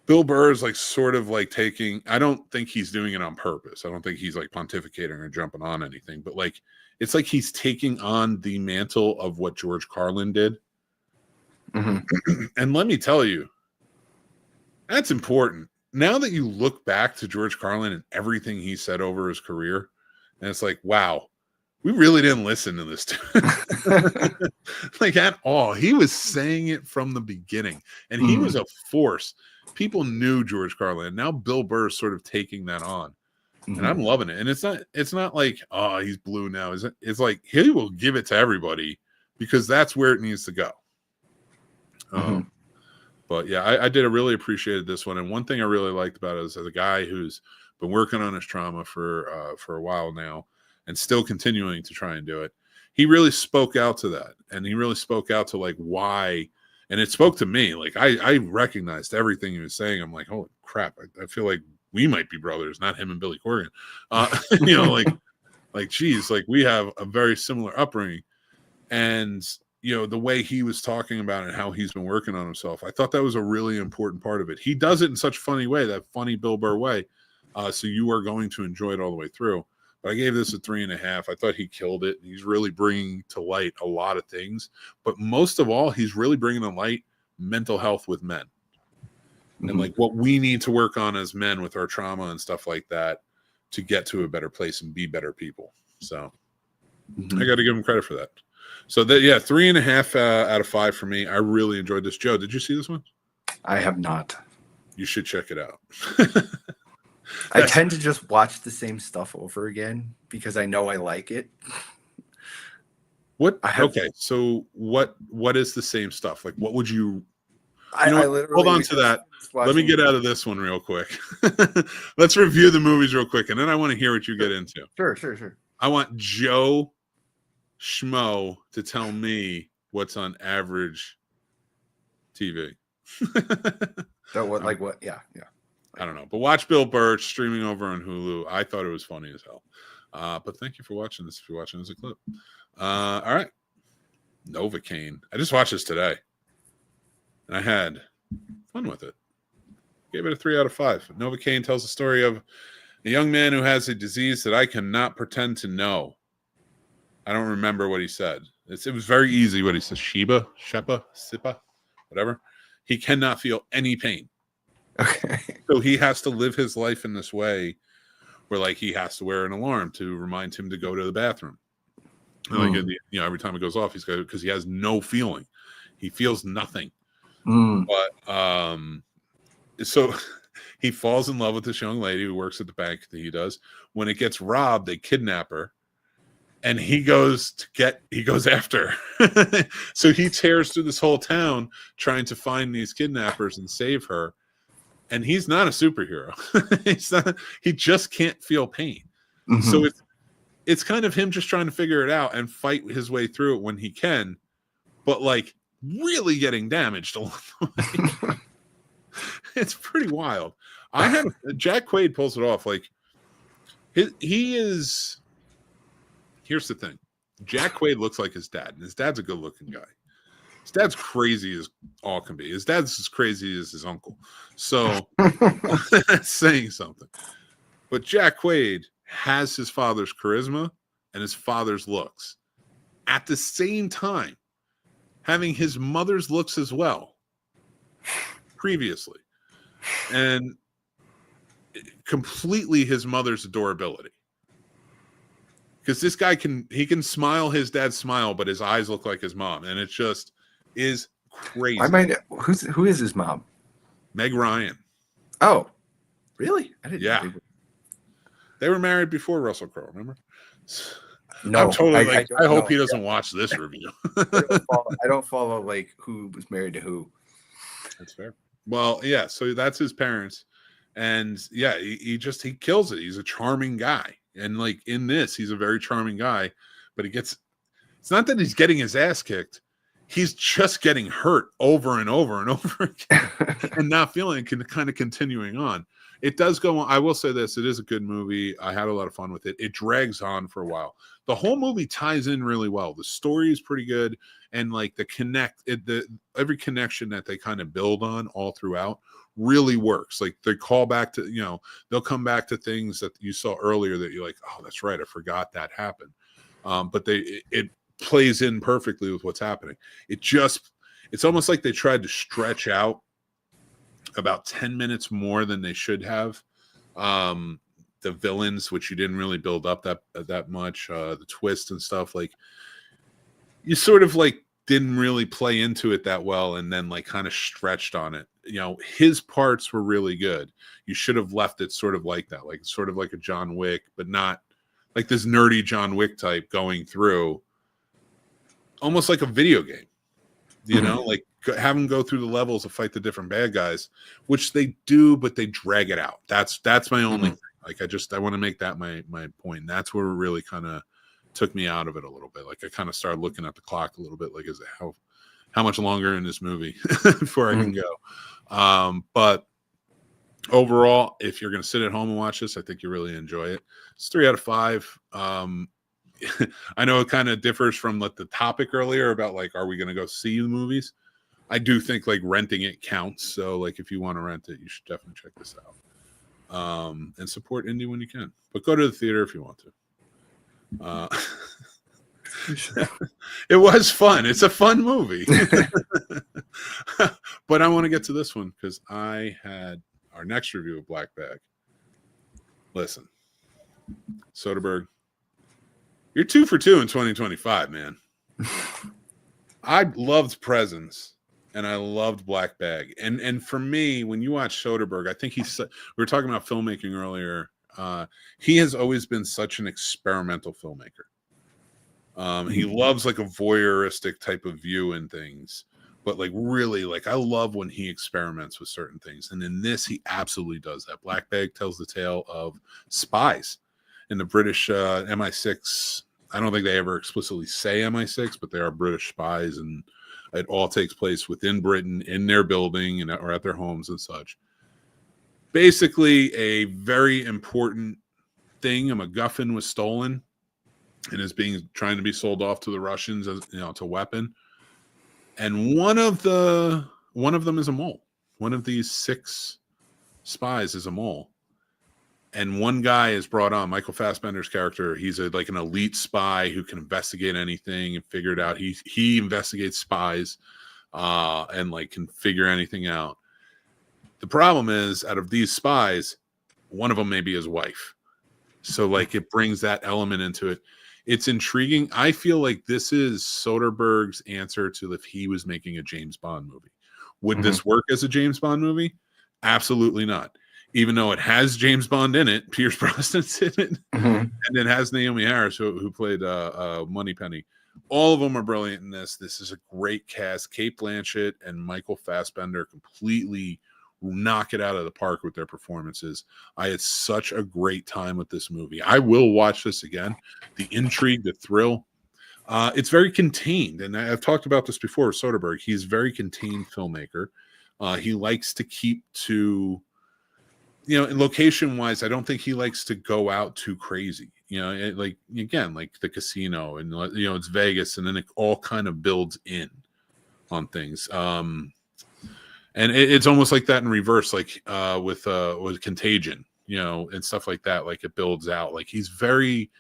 Bill Burr is like sort of like I don't think he's doing it on purpose. I don't think he's like pontificating or jumping on anything, but like it's like he's taking on the mantle of what George Carlin did. And let me tell you, that's important. Now that you look back to George Carlin and everything he said over his career, and it's like, wow, we really didn't listen to this like at all. He was saying it from the beginning, and he was a force. People knew George Carlin, and now Bill Burr is sort of taking that on, and I'm loving it. And it's not like, oh, he's blue now. It's like he will give it to everybody because that's where it needs to go. But yeah, I did really appreciated this one, and one thing I really liked about it is as a guy who's been working on his trauma for a while now, and still continuing to try and do it. He really spoke out to that, and he really spoke out to like why, and it spoke to me. Like I recognized everything he was saying. I'm like, holy crap! I feel like we might be brothers, not him and Billy Corgan. You know, like geez, like we have a very similar upbringing, and you know the way he was talking about it, and how he's been working on himself. I thought that was a really important part of it. He does it in such a funny way, that funny Bill Burr way. So you are going to enjoy it all the way through. But I gave this a 3.5. I thought he killed it. He's really bringing to light a lot of things. But most of all, he's really bringing to light mental health with men. And like what we need to work on as men with our trauma and stuff like that to get to a better place and be better people. So I got to give him credit for that. So that, yeah, 3.5 out of 5 for me. I really enjoyed this. Joe, did you see this one? I have not. You should check it out. I tend to just watch the same stuff over again because I know I like it. Okay, so what is the same stuff? Like, what would you? I literally hold on to that. Let me get out of this one real quick. Let's review the movies real quick, and then I want to hear what you get into. Sure. I want Joe Schmo to tell me what's on average TV. So what? Like what? Yeah. I don't know, but watch Bill Burr streaming over on Hulu. I thought it was funny as hell. But thank you for watching this. If you're watching as a clip, all right. Novocaine. I just watched this today, and I had fun with it. Gave it a 3 out of 5. Novocaine tells the story of a young man who has a disease that I cannot pretend to know. I don't remember what he said. It was very easy what he said. Sipa, whatever. He cannot feel any pain. Okay. So he has to live his life in this way where like he has to wear an alarm to remind him to go to the bathroom. Like every time it goes off, he's got because he has no feeling. He feels nothing. But so he falls in love with this young lady who works at the bank that he does. When it gets robbed, they kidnap her. And he goes after her. So he tears through this whole town trying to find these kidnappers and save her. And he's not a superhero. He just can't feel pain. So it's kind of him just trying to figure it out and fight his way through it when he can, but like really getting damaged along the way. It's pretty wild. Jack Quaid pulls it off. Like he is. Here's the thing. Jack Quaid looks like his dad, and his dad's a good looking guy. His dad's crazy as all can be. His dad's as crazy as his uncle. So that's saying something. But Jack Quaid has his father's charisma and his father's looks. At the same time, having his mother's looks as well previously. And completely his mother's adorability. Because this guy can smile his dad's smile, but his eyes look like his mom. And it just is crazy. Who is his mom? Meg Ryan. Oh, really? I didn't. Yeah. They were married before Russell Crowe, remember? No, I'm totally I hope he doesn't watch this review. I don't follow like who was married to who. That's fair. Well, yeah, so that's his parents. And yeah, he kills it. He's a charming guy. And like in this, he's a very charming guy, but it's not that he's getting his ass kicked. He's just getting hurt over and over and over again and not feeling kind of continuing on. It does go on. I will say this. It is a good movie. I had a lot of fun with it. It drags on for a while. The whole movie ties in really well. The story is pretty good. And like every connection that they kind of build on all throughout really works. Like they call back to, they'll come back to things that you saw earlier that you're like, oh, that's right. I forgot that happened. But it plays in perfectly with what's happening. It's almost like they tried to stretch out about 10 minutes more than they should have. The villains, which you didn't really build up that much, the twist and stuff, like you sort of like didn't really play into it that well, and then like kind of stretched on it. His parts were really good. You should have left it sort of like that, like sort of like a John Wick, but not like this nerdy John Wick type going through, almost like a video game. Like have them go through the levels to fight the different bad guys, which they do, but they drag it out. That's my only thing. Like I want to make that my point. And that's where it really kind of took me out of it a little bit. Like I kind of started looking at the clock a little bit, like how much longer in this movie before I can go. But overall, if you're going to sit at home and watch this, I think you really enjoy it. It's 3 out of 5. I know it kind of differs from like the topic earlier about like, are we going to go see the movies? I do think like renting it counts. So like if you want to rent it, you should definitely check this out. and support indie when you can. But go to the theater if you want to. It was fun. It's a fun movie. But I want to get to this one because I had our next review of Black Bag. Listen, Soderbergh, you're 2 for 2 in 2025, man. I loved Presence and I loved Black Bag. And for me, when you watch Soderbergh, I think we were talking about filmmaking earlier. He has always been such an experimental filmmaker. He loves like a voyeuristic type of view in things, but like really, like I love when he experiments with certain things. And in this, he absolutely does that. Black Bag tells the tale of spies in the British MI6. I don't think they ever explicitly say MI6, but they are British spies, and it all takes place within Britain, in their building, or at their homes and such. Basically, a very important thing, a MacGuffin, was stolen and is trying to be sold off to the Russians as to weapon. And one of them is a mole. One of these 6 spies is a mole. And one guy is brought on, Michael Fassbender's character. He's like an elite spy who can investigate anything and figure it out. He investigates spies and like can figure anything out. The problem is, out of these spies, one of them may be his wife. So like it brings that element into it. It's intriguing. I feel like this is Soderbergh's answer to if he was making a James Bond movie. Would this work as a James Bond movie? Absolutely not. Even though it has James Bond in it, Pierce Brosnan's in it, and it has Naomi Harris, who played Moneypenny. All of them are brilliant in this. This is a great cast. Cate Blanchett and Michael Fassbender completely knock it out of the park with their performances. I had such a great time with this movie. I will watch this again. The intrigue, the thrill. It's very contained, and I've talked about this before with Soderbergh. He's a very contained filmmaker. He likes to keep to... location-wise, I don't think he likes to go out too crazy. Like the casino, and it's Vegas, and then it all kind of builds in on things. And it's almost like that in reverse, like with Contagion, and stuff like that. Like it builds out. Like he's very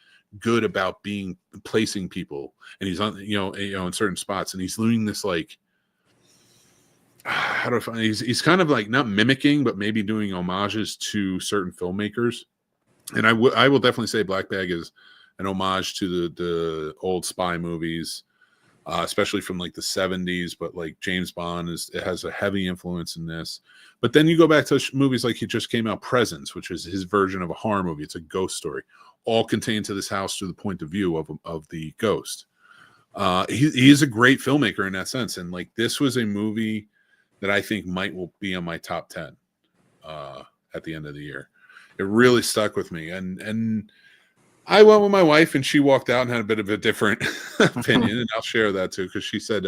good about placing people, and he's on, in certain spots, and he's doing this like. He's kind of like not mimicking, but maybe doing homages to certain filmmakers. And I will definitely say Black Bag is an homage to the old spy movies, especially from like the 70s. But like James Bond it has a heavy influence in this. But then you go back to movies like he just came out, Presence, which is his version of a horror movie. It's a ghost story, all contained to this house through the point of view of the ghost. He's a great filmmaker in that sense. And like this was a movie that I think will be on my top 10 at the end of the year. It really stuck with me. And I went with my wife, and she walked out and had a bit of a different opinion, and I'll share that too, because she said,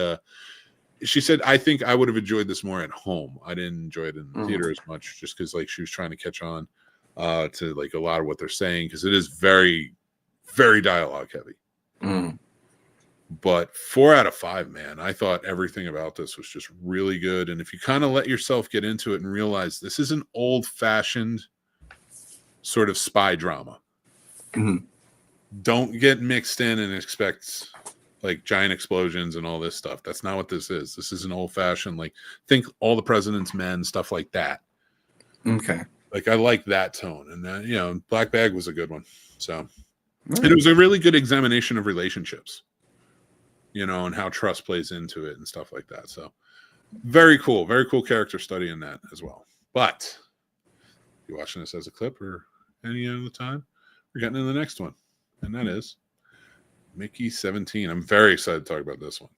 I think I would have enjoyed this more at home. I didn't enjoy it in the theater as much, just because like she was trying to catch on to like a lot of what they're saying, because it is very, very dialogue heavy. But 4 out of 5, man. I thought everything about this was just really good. And if you kind of let yourself get into it and realize this is an old-fashioned sort of spy drama. Don't get mixed in and expect like giant explosions and all this stuff. That's not what this is. This is an old-fashioned, like, think All the President's Men, stuff like that. Okay. Like, I like that tone. And, Black Bag was a good one. So, and it was a really good examination of relationships. And how trust plays into it and stuff like that. So very cool character study in that as well. But you watching this as a clip or any other time, we're getting to the next one. And that is Mickey 17. I'm very excited to talk about this one.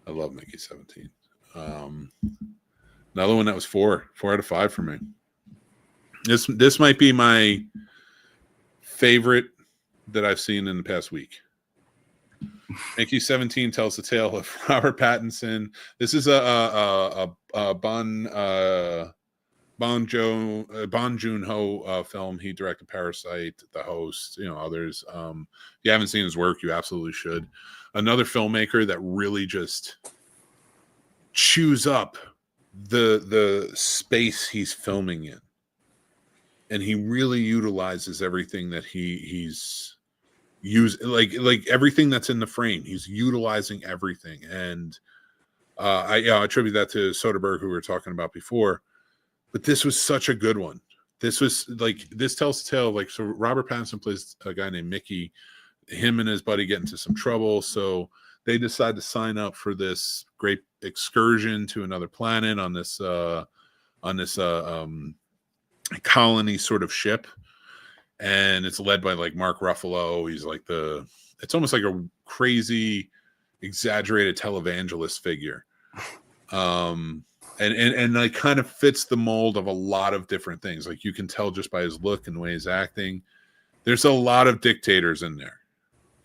I love Mickey 17. Another one that was 4 out of 5 for me. This might be my favorite that I've seen in the past week. Mickey 17 tells the tale of Robert Pattinson. This is a Bong Joon-ho film. He directed Parasite, The Host, others. If you haven't seen his work, you absolutely should. Another filmmaker that really just chews up the space he's filming in. and he really utilizes everything that he's used, like everything that's in the frame. He's utilizing everything, and I attribute that to Soderbergh, who we were talking about before. But this was such a good one. This was like, this tells the tale. Like, so Robert Pattinson plays a guy named Mickey. Him and his buddy get into some trouble, so they decide to sign up for this great excursion to another planet on this colony sort of ship, and it's led by like Mark Ruffalo. He's like it's almost like a crazy, exaggerated televangelist figure, and like kind of fits the mold of a lot of different things. Like, you can tell just by his look and the way he's acting. There's a lot of dictators in there,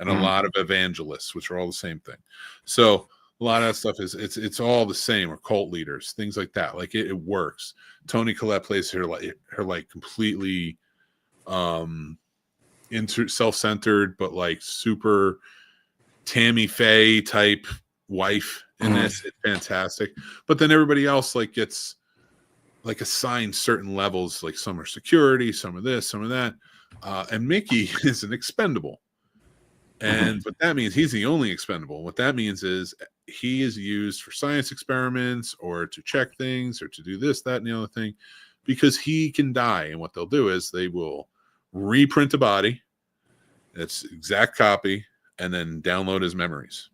and a lot of evangelists, which are all the same thing. So a lot of that stuff it's all the same, or cult leaders, things like that. Like, it works. Toni Collette plays her like completely self-centered, but like super Tammy Faye type wife in this. It's fantastic. But then everybody else like gets like assigned certain levels. Like, some are security, some are this, some are that. And Mickey is an expendable. And what that means, he's the only expendable. What that means is he is used for science experiments, or to check things, or to do this, that, and the other thing, because he can die. And what they'll do is they will reprint a body that's exact copy, and then download his memories.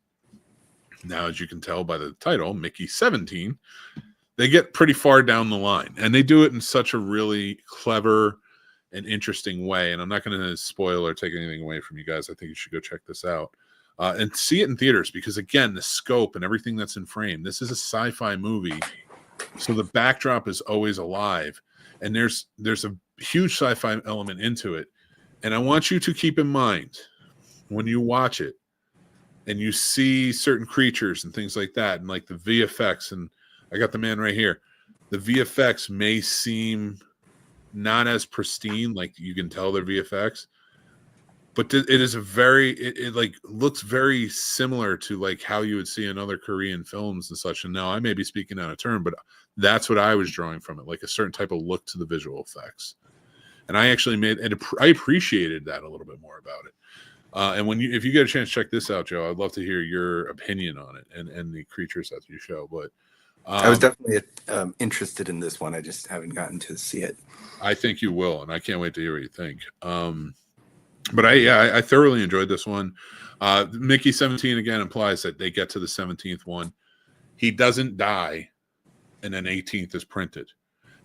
Now, as you can tell by the title, Mickey 17, they get pretty far down the line, and they do it in such a really clever and interesting way. And I'm not going to spoil or take anything away from you guys. I think you should go check this out and see it in theaters, because again, the scope and everything that's in frame. This is a sci-fi movie, so the backdrop is always alive, and there's a huge sci-fi element into it. And I want you to keep in mind, when you watch it and you see certain creatures and things like that, and like the VFX, and I got the man right here, the VFX may seem not as pristine, like you can tell they're VFX, but it is it like looks very similar to like how you would see in other Korean films and such. And now I may be speaking out of turn, but that's what I was drawing from it, like a certain type of look to the visual effects. And I actually I appreciated that a little bit more about it. And if you get a chance to check this out, Joe, I'd love to hear your opinion on it and the creatures that you show. But I was definitely interested in this one. I just haven't gotten to see it. I think you will, and I can't wait to hear what you think. But I thoroughly enjoyed this one. Mickey 17 again implies that they get to the 17th one. He doesn't die, and then 18th is printed,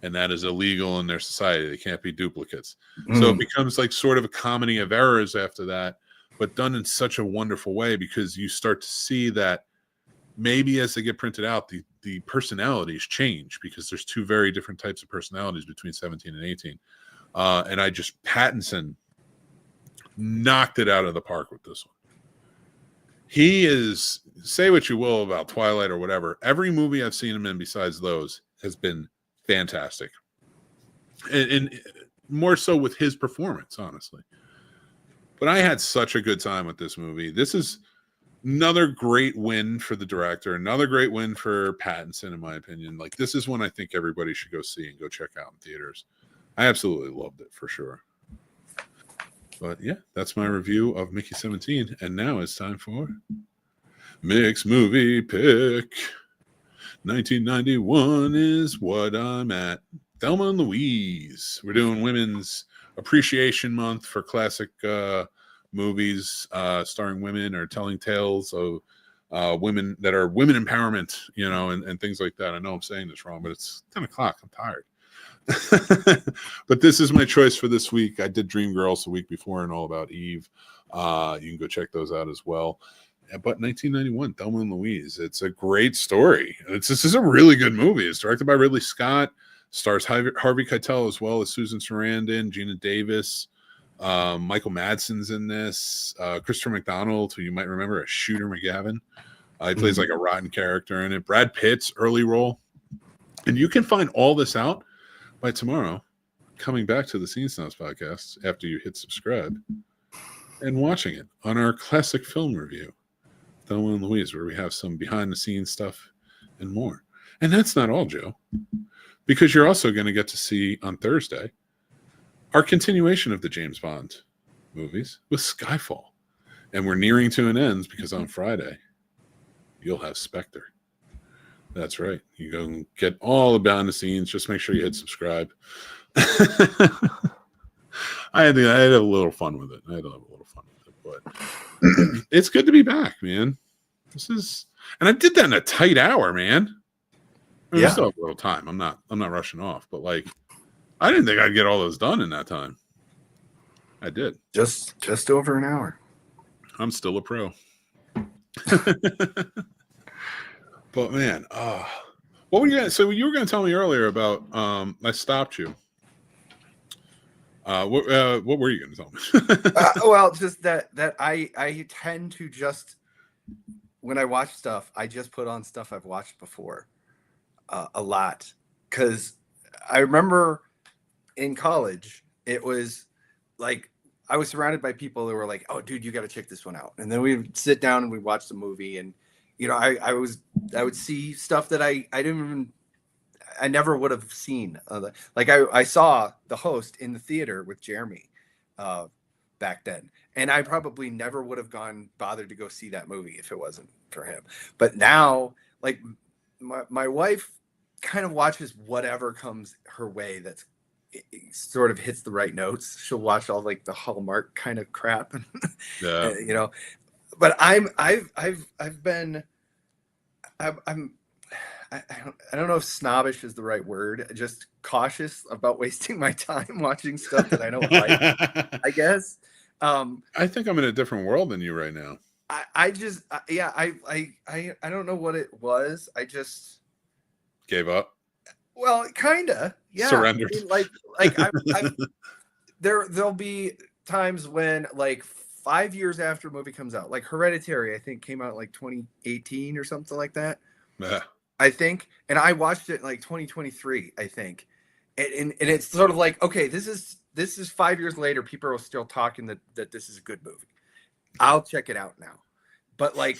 and that is illegal in their society. They can't be duplicates. So it becomes like sort of a comedy of errors after that, but done in such a wonderful way, because you start to see that maybe as they get printed out, the personalities change, because there's two very different types of personalities between 17 and 18. And Pattinson knocked it out of the park with this one. He is, say what you will about Twilight or whatever, every movie I've seen him in besides those has been fantastic. And more so with his performance, honestly. But I had such a good time with this movie. This is another great win for the director, another great win for Pattinson, in my opinion. Like, this is one I think everybody should go see and go check out in theaters. I absolutely loved it, for sure. But yeah, that's my review of Mickey 17. And now it's time for Mick's movie pick. 1991 is what I'm at. Thelma and Louise. We're doing Women's Appreciation Month for classic movies starring women, or telling tales of women that are women empowerment, and things like that. I know I'm saying this wrong, but it's 10 o'clock. I'm tired. But this is my choice for this week. I did Dreamgirls the week before and All About Eve. You can go check those out as well. But 1991, Thelma and Louise. It's a great story. This is a really good movie. It's directed by Ridley Scott. Stars Harvey Keitel as well as Susan Sarandon, Gina Davis. Michael Madsen's in this. Christopher McDonald, who you might remember as Shooter McGavin. He plays like a rotten character in it. Brad Pitt's early role. And you can find all this out by tomorrow, coming back to the Scene Snobs podcast after you hit subscribe and watching it on our classic film review, Thelma and Louise, where we have some behind-the-scenes stuff and more. And that's not all, Joe, because you're also going to get to see on Thursday our continuation of the James Bond movies with Skyfall. And we're nearing to an end because on Friday, you'll have Spectre. That's right. You go get all the behind the scenes. Just make sure you hit subscribe. I had a little fun with it. But it's good to be back, man. And I did that in a tight hour, man. I mean, we still have a little time. I'm not rushing off, but like, I didn't think I'd get all those done in that time. I did. Just over an hour. I'm still a pro. But man, what were you gonna? So you were gonna tell me earlier about? I stopped you. What were you gonna tell me? Well, just that I tend to just, when I watch stuff, I just put on stuff I've watched before, a lot, because I remember in college it was like I was surrounded by people that were like, "Oh, dude, you got to check this one out," and then we would sit down and we watch the movie, and you know, I would see stuff that I never would have seen. Like I saw The Host in the theater with Jeremy back then, and I probably never would have bothered to go see that movie if it wasn't for him. But now, like my wife kind of watches whatever comes her way that's sort of hits the right notes. She'll watch all like the Hallmark kind of crap, Yeah. you know. But I don't know if snobbish is the right word. Just cautious about wasting my time watching stuff that I don't like, I guess. I think I'm in a different world than you right now. I don't know what it was. I just Gave up. Well, kinda, yeah. Surrendered. I mean, there'll be times when like 5 years after a movie comes out, like Hereditary, I think came out like 2018 or something like that. Yeah. I think, and I watched it in like 2023, I think, and it's sort of like, okay, this is 5 years later. People are still talking that this is a good movie. I'll check it out now, but like,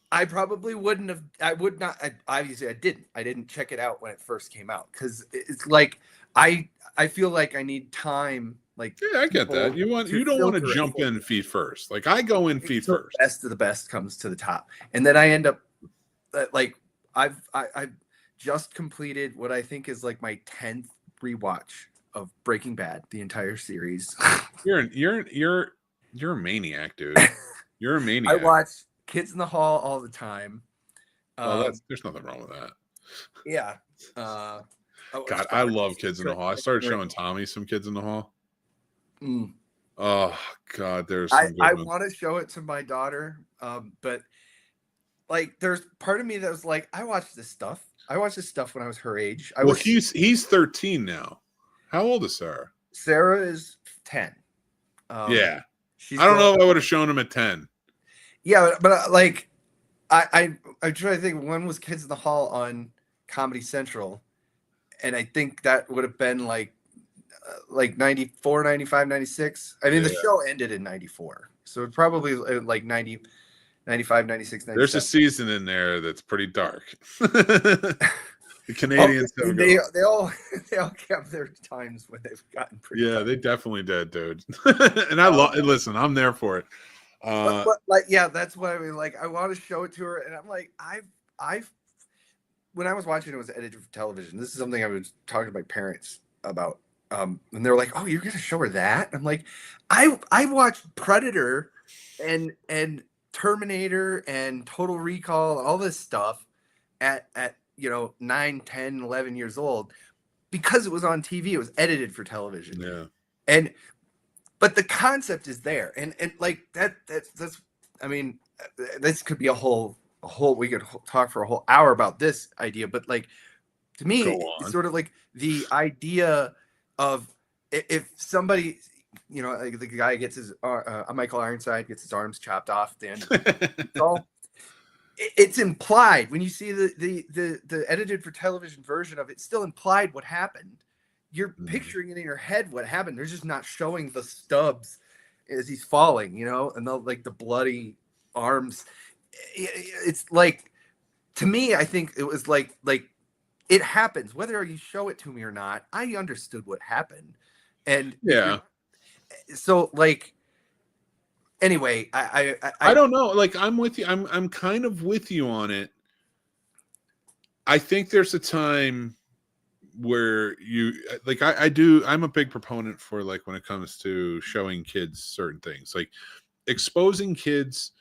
I probably wouldn't have. I would not. Obviously, I didn't check it out when it first came out because it's like I feel like I need time. Like, Yeah, I get that. You don't want to jump in feet first. Like I go in feet first. The best of the best comes to the top, and then I end up like I've just completed what I think is like my 10th rewatch of Breaking Bad, the entire series. You're a maniac, dude. You're a maniac. I watch Kids in the Hall all the time. Well, there's nothing wrong with that. Yeah. God, I love Kids in the Hall. I started showing Tommy some Kids in the Hall. Mm. Oh God, there's. I want to show it to my daughter, but like, there's part of me that was like, I watched this stuff. I watched this stuff when I was her age. He's 13 now. How old is Sarah? Sarah is 10. Yeah, I don't know if I would have shown him at 10. Yeah, but like, I'm trying to think. When was Kids in the Hall on Comedy Central? And I think that would have been like 94, 95, 96. I mean, the show ended in 94. So it's probably like 90, 95, 96, 97. There's a season in there that's pretty dark. The Canadians they all kept their times when they've gotten pretty dark. They definitely did, dude. And listen, I'm there for it. But like, yeah, that's what I mean. Like, I want to show it to her, and I'm like, I've when I was watching it was edited for television. This is something I was talking to my parents about. And they're like, "Oh, you're gonna show her that?" I'm like, I watched Predator and Terminator and Total Recall, all this stuff at 9, 10, 11 years old because it was on TV. It was edited for television. Yeah. But the concept is there, and like that's. I mean, this could be a whole. We could talk for a whole hour about this idea, but like, to me, it's sort of like the idea of if somebody, like the guy gets his Michael Ironside gets his arms chopped off, then it's implied when you see the edited for television version of it. It's still implied what happened. You're picturing it in your head what happened. They're just not showing the stubs as he's falling, and the bloody arms. It's like, to me, I think it was like it happens whether you show it to me or not. I understood what happened, And Yeah. so like, anyway, I don't know. Like, I'm with you. I'm kind of with you on it. I think there's a time where you like I'm a big proponent for, like, when it comes to showing kids certain things, like exposing kids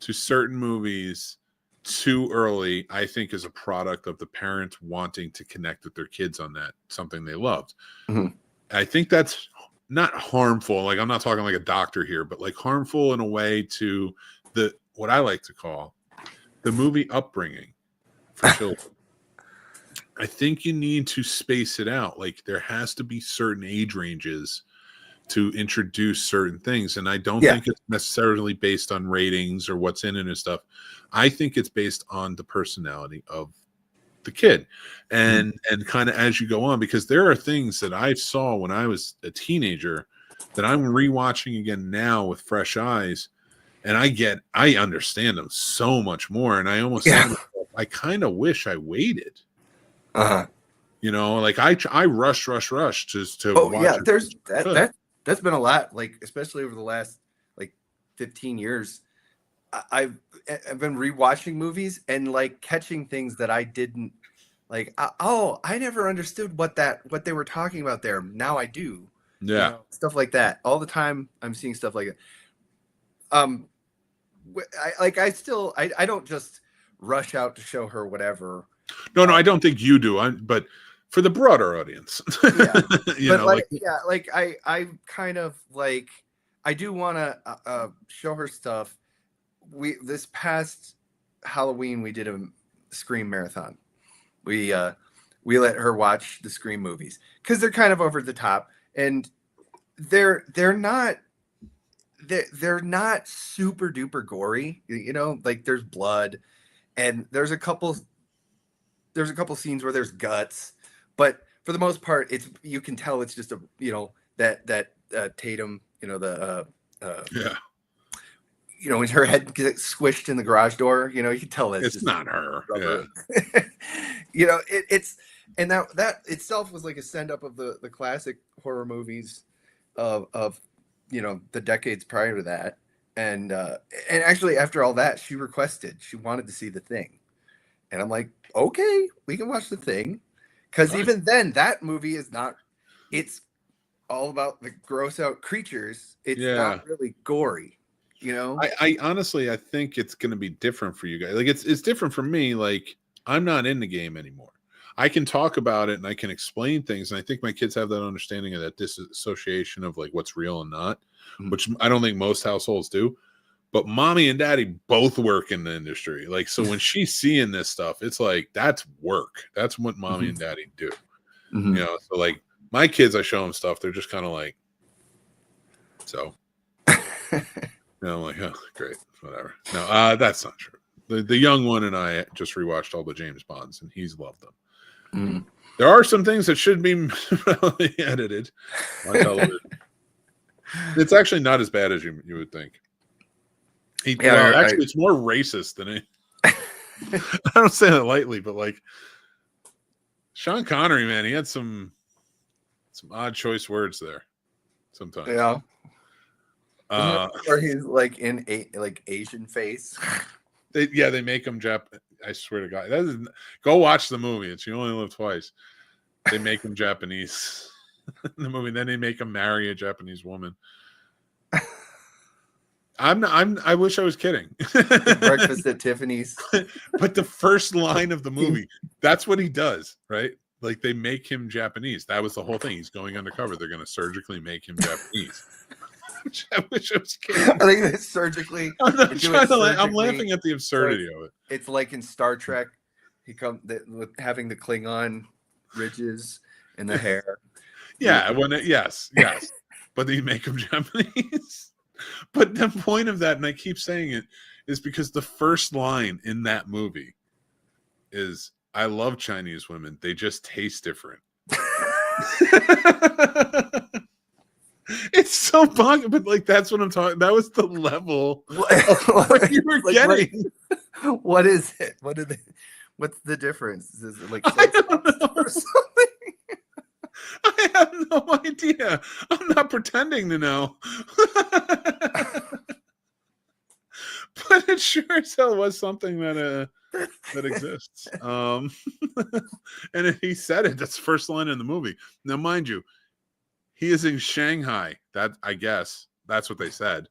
to certain movies too early, I think is a product of the parents wanting to connect with their kids on that something they loved. Mhm. I think that's not harmful. Like, I'm not talking like a doctor here, but like harmful in a way to the what I like to call the movie upbringing for children. I think you need to space it out. Like, there has to be certain age ranges to introduce certain things. And I don't think it's necessarily based on ratings or what's in it and stuff. I think it's based on the personality of the kid and kind of as you go on, because there are things that I saw when I was a teenager that I'm rewatching again now with fresh eyes. And I understand them so much more. And I almost say to myself, I kind of wish I waited. You know, like I rush to watch. There's that's been a lot, like especially over the last like 15 years. I've been rewatching movies and like catching things that I didn't like. I never understood what they were talking about there. Now I do. Yeah, you know, stuff like that all the time. I'm seeing stuff like that. I don't just rush out to show her whatever. No, I don't think you do. But for the broader audience, I kind of like, I do want to show her stuff. This past Halloween we did a Scream marathon. We let her watch the Scream movies because they're kind of over the top and they're not super duper gory. You know, like there's blood and there's a couple scenes where there's guts, but for the most part, you can tell it's just that Tatum, when her head gets squished in the garage door, you can tell it's just not her. Yeah. It's and that itself was like a send up of the classic horror movies of the decades prior to that, and actually after all that, she wanted to see The Thing. And I'm like, okay, we can watch The Thing. Because even then, that movie is not, it's all about the gross out creatures. It's not really gory, I honestly, I think it's going to be different for you guys. Like, it's different for me. Like, I'm not in the game anymore. I can talk about it and I can explain things. And I think my kids have that understanding of that disassociation of like what's real and not, which I don't think most households do. But mommy and daddy both work in the industry. Like, so when she's seeing this stuff, it's like, that's work. That's what mommy and daddy do. So like my kids, I show them stuff. They're just kind of like, so, I'm like, oh, great. Whatever. No, that's not true. The young one and I just rewatched all the James Bonds and he's loved them. There are some things that should be edited on television. It's actually not as bad as you would think. It's more racist than it. I don't say that lightly, but like Sean Connery, man, he had some odd choice words there sometimes. Yeah. Or he's like in Asian face. They make him Japanese. I swear to God, go watch the movie. It's You Only Live Twice. They make him Japanese in the movie. Then they make him marry a Japanese woman. I wish I was kidding. Breakfast at Tiffany's. But the first line of the movie, that's what he does, right? Like, they make him Japanese. That was the whole thing. He's going undercover. They're going to surgically make him Japanese. I wish I was kidding. I think they surgically. I'm laughing at the absurdity of it. It's like in Star Trek, with having the Klingon ridges in the hair. Yeah, yes. But they make him Japanese. But the point of that, and I keep saying it, is because the first line in that movie is, I love Chinese women. They just taste different. It's so bug, but like, that's what I'm talking. That was the level of what you were getting. What is it? What's the difference? Is it like I don't know. or something? I have no idea. I'm not pretending to know. But it sure as hell was something that exists. And he said it. That's the first line in the movie. Now, mind you, he is in Shanghai. That, I guess that's what they said.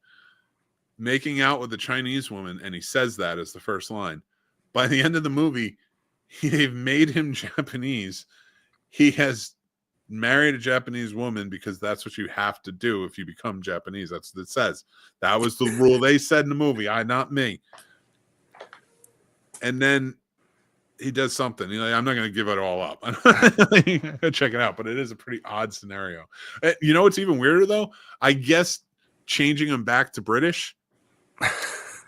Making out with a Chinese woman, and he says that as the first line. By the end of the movie, they've made him Japanese. He has married a Japanese woman because that's what you have to do if you become Japanese. That's what it says. That was the rule they said in the movie. Not me. And then he does something. I'm not going to give it all up. Check it out. But it is a pretty odd scenario. You know what's even weirder, though? I guess changing him back to British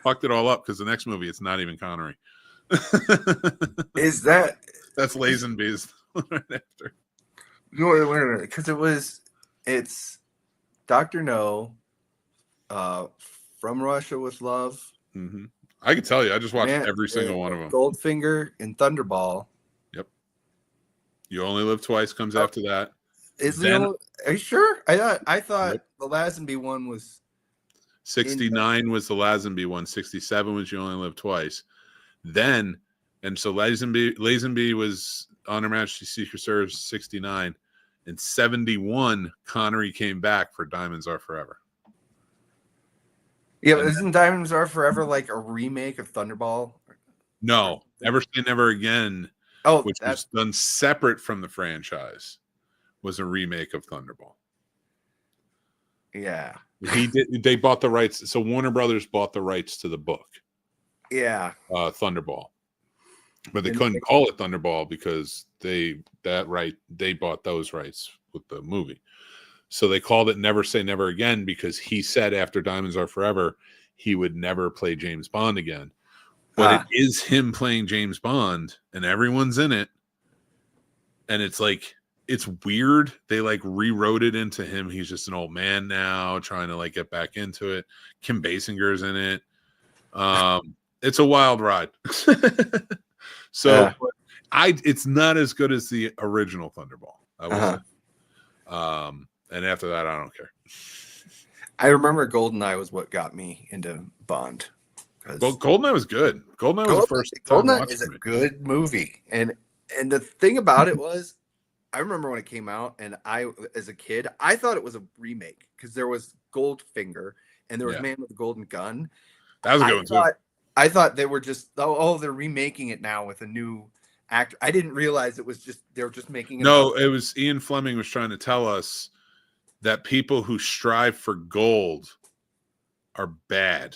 fucked it all up, because the next movie, it's not even Connery. Is that... That's Lazenby's right after. Because it's Dr. No, From Russia with Love. Mm-hmm. I can tell you, I just watched every single one of them. Goldfinger and Thunderball. Yep. You Only Live Twice comes after that. Are you sure? I thought the Lazenby one was 69 was the Lazenby one. 67 was You Only Live Twice. Then, and so Lazenby was On Her Majesty's Secret Service 69. In 71, Connery came back for Diamonds Are Forever. Yeah, but isn't Diamonds Are Forever like a remake of Thunderball? No, Never Say Never Again, which was done separate from the franchise, was a remake of Thunderball. Yeah. They bought the rights. So Warner Brothers bought the rights to the book. Yeah. Thunderball. But they couldn't call it Thunderball because they bought those rights with the movie. So they called it Never Say Never Again because he said after Diamonds Are Forever, he would never play James Bond again. But it is him playing James Bond, and everyone's in it. And it's like, it's weird. They like rewrote it into him. He's just an old man now trying to like get back into it. Kim Basinger's in it. It's a wild ride. So it's not as good as the original Thunderball. I will say. And after that, I don't care. I remember GoldenEye was what got me into Bond. GoldenEye was good. GoldenEye was the first time GoldenEye is a good movie. And the thing about it was, I remember when it came out, and I, as a kid, I thought it was a remake because there was Goldfinger and there was Man with the Golden Gun. That was a good one, too. I thought they were just, they're remaking it now with a new actor. I didn't realize it was just, they were just making it. No, it was Ian Fleming was trying to tell us that people who strive for gold are bad.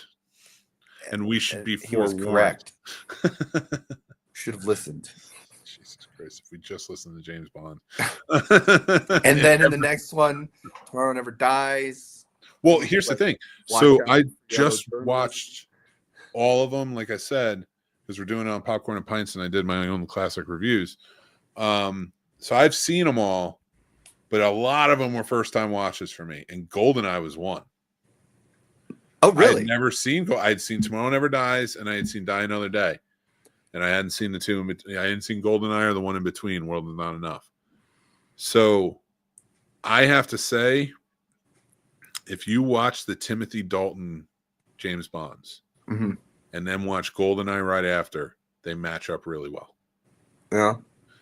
And we should be forewarned. Correct. Should have listened. Jesus Christ, if we just listened to James Bond. And then in the next one, Tomorrow Never Dies. Well, here's the thing. So I just watched all of them, like I said, because we're doing it on Popcorn and Pints, and I did my own classic reviews. So I've seen them all, but a lot of them were first-time watches for me, and GoldenEye was one. Oh, really? I had never seen. I'd seen Tomorrow Never Dies, and I had seen Die Another Day, and I hadn't seen the two. I hadn't seen GoldenEye or the one in between, World Is Not Enough. So I have to say, if you watch the Timothy Dalton James Bonds and then watch GoldenEye right after, they match up really well. Yeah.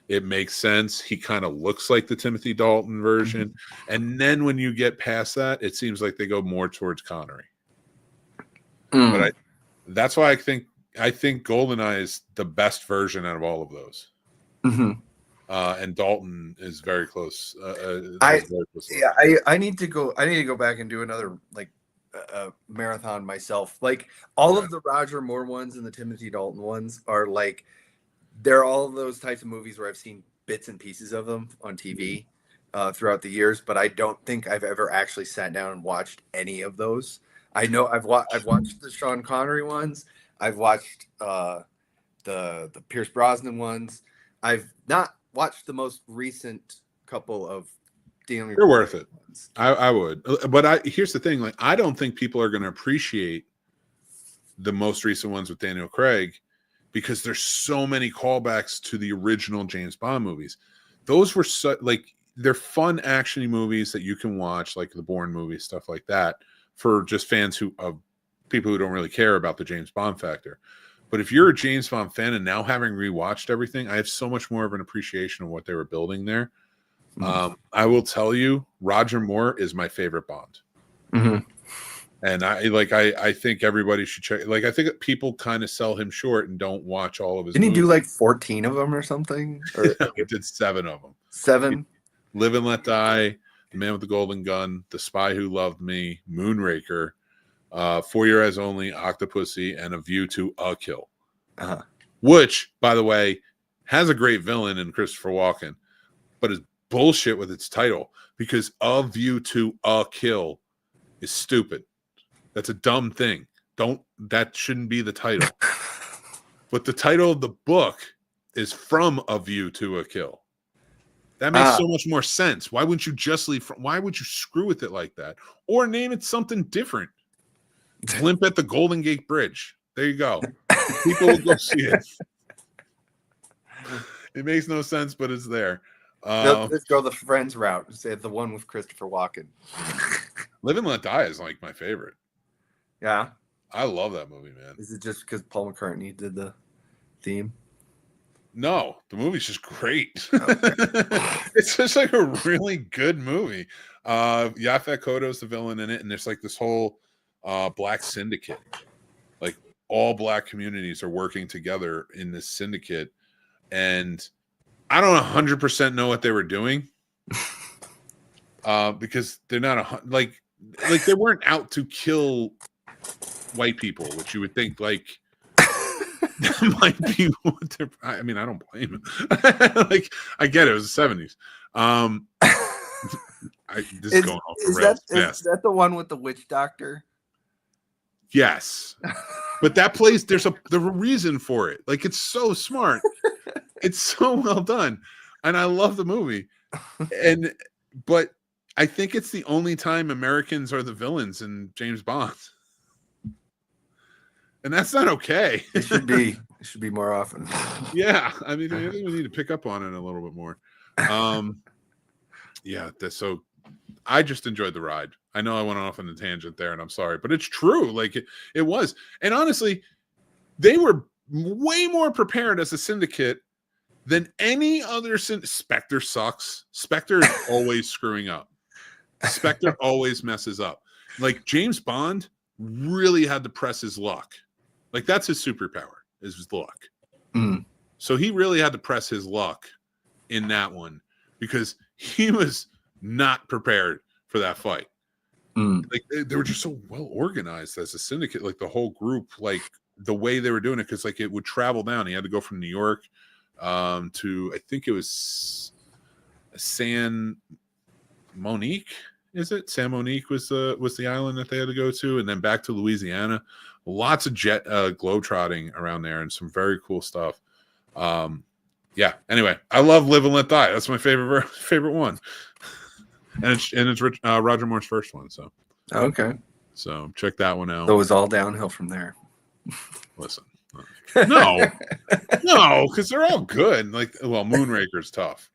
It makes sense. He kind of looks like the Timothy Dalton version. And then when you get past that, it seems like they go more towards Connery. But that's why I think GoldenEye is the best version out of all of those. And Dalton is very close. I need to go back and do another marathon myself. Like all of the Roger Moore ones and the Timothy Dalton ones are like, they're all those types of movies where I've seen bits and pieces of them on TV throughout the years, but I don't think I've ever actually sat down and watched any of those. I know I've watched the Sean Connery ones. I've watched the Pierce Brosnan ones. I've not watched the most recent couple of Daniel. They're worth it. I would, but here's the thing: like, I don't think people are going to appreciate the most recent ones with Daniel Craig because there's so many callbacks to the original James Bond movies. Those were they're fun actiony movies that you can watch, like the Bourne movies, stuff like that, for just fans of people who don't really care about the James Bond factor. But if you're a James Bond fan and now having rewatched everything, I have so much more of an appreciation of what they were building there. I will tell you, Roger Moore is my favorite Bond. Mm-hmm. And I think everybody should check. Like, I think people kind of sell him short and don't watch all of his. Didn't he movies. do like 14 of them or something? Or He did 7 of them. 7? Live and Let Die, The Man with the Golden Gun, The Spy Who Loved Me, Moonraker, For Your Eyes Only, Octopussy, and A View to a Kill. Uh-huh. Which, by the way, has a great villain in Christopher Walken, but is bullshit with its title, because A View to a Kill is stupid. That's a dumb thing. That shouldn't be the title. But the title of the book is From a View to a Kill. That makes so much more sense. Why wouldn't you just leave why would you screw with it like that? Or name it something different. Blimp at the Golden Gate Bridge. There you go. People will go see it. It makes no sense, but it's there. Let's go the Friends route. Say the one with Christopher Walken. Live and Let Die is like my favorite. Yeah. I love that movie, man. Is it just because Paul McCartney did the theme? No, the movie's just great. Okay. It's just like a really good movie. Yaphet Kotto's the villain in it, and there's like this whole black syndicate. Like, all black communities are working together in this syndicate, and I don't 100% know what they were doing, because they're not like they weren't out to kill white people, which you would think like that might be what they're. I mean, I don't blame them. Like, I get it. It was the 70s. This is going off the rails. Is that the one with the witch doctor? Yes, but that plays. There's a reason for it. Like, it's so smart. It's so well done, and I love the movie. But I think it's the only time Americans are the villains in James Bond, and that's not okay. It should be. It should be more often. Yeah, I mean, I think we need to pick up on it a little bit more. Yeah, so I just enjoyed the ride. I know I went off on a tangent there, and I'm sorry, but it's true. Like, it was. And honestly, they were way more prepared as a syndicate than any other Spectre sucks. Spectre is always screwing up. Spectre always messes up. Like, James Bond really had to press his luck. Like, that's his superpower, is his luck. Mm. So he really had to press his luck in that one, because he was not prepared for that fight. Like, they were just so well organized as a syndicate, like the whole group, like the way they were doing it, because like it would travel down. He had to go from New York to, I think it was San Monique. Is it San Monique was the island that they had to go to, and then back to Louisiana. Lots of jet globetrotting around there, and some very cool stuff. Yeah. Anyway, I love Live and Let Die. That's my favorite one. And it's Roger Moore's first one, so Okay. So check that one out. So it was all downhill from there. Listen, no, because they're all good. Like, well, Moonraker's tough.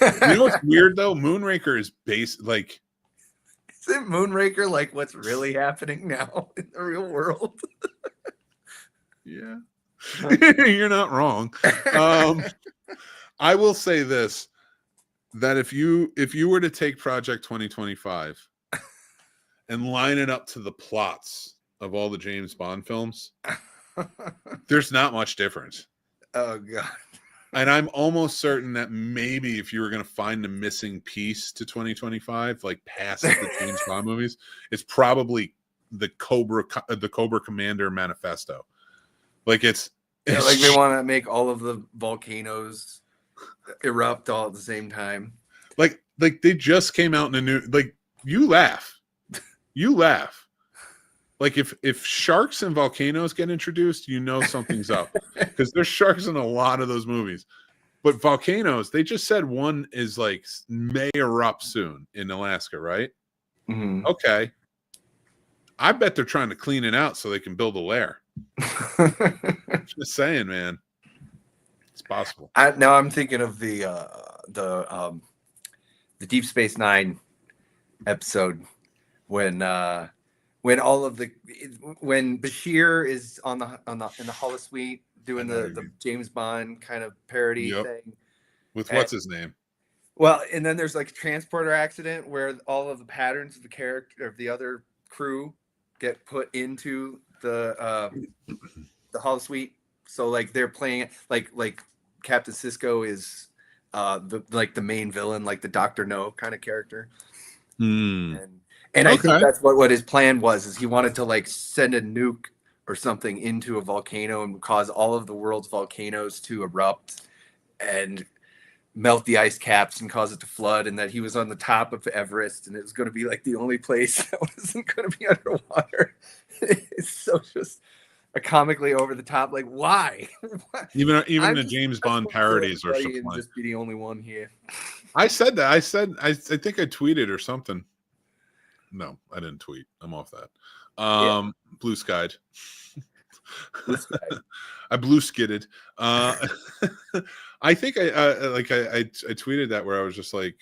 You know what's weird though? Moonraker is based like. Isn't Moonraker like what's really happening now in the real world? Yeah, you're not wrong. I will say this. That if you were to take Project 2025 and line it up to the plots of all the James Bond films, there's not much difference. Oh God. And I'm almost certain that maybe if you were going to find the missing piece to 2025, like past the James Bond movies, it's probably the Cobra Commander Manifesto. Like it's like they want to make all of the volcanoes erupt all at the same time. Like they just came out in a new, like, you laugh. Like if sharks and volcanoes get introduced, you know something's up, because there's sharks in a lot of those movies. But volcanoes, they just said one is like may erupt soon in Alaska, right? Mm-hmm. Okay. I bet they're trying to clean it out so they can build a lair. Just saying, man. It's possible. Now I'm thinking of the the Deep Space Nine episode when all of the when Bashir is in the holosuite doing the James Bond kind of parody thing with what's his name. Well, and then there's like a transporter accident where all of the patterns of the character of the other crew get put into the holosuite. So like they're playing like Captain Sisko is the main villain, like the Dr. No kind of character. And I think that's what his plan was, is he wanted to like send a nuke or something into a volcano and cause all of the world's volcanoes to erupt and melt the ice caps and cause it to flood, and that he was on the top of Everest and it was going to be like the only place that wasn't going to be underwater. It's so just a comically over the top, like why? Even the James Bond parodies are so funny. Just be the only one here. I said that. I think I tweeted or something. No, I didn't tweet. I'm off that. Blue skied. I blue skidded. I think I tweeted that where I was just like,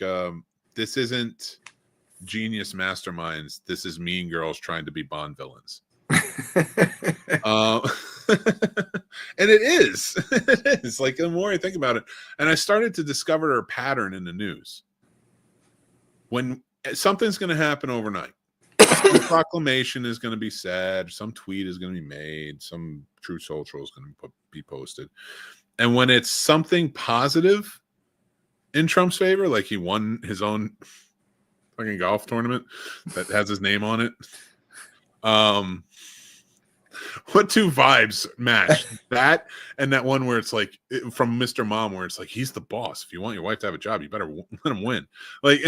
this isn't genius masterminds. This is Mean Girls trying to be Bond villains. And it is. It is. Like, the more I think about it, and I started to discover a pattern in the news. When something's going to happen overnight, some proclamation is going to be said, some tweet is going to be made, some True Social is going to be posted. And when it's something positive in Trump's favor, like he won his own fucking golf tournament that has his name on it, what two vibes match? That and that one where it's like from Mr. Mom, where it's like, he's the boss. If you want your wife to have a job, you better let him win. Like,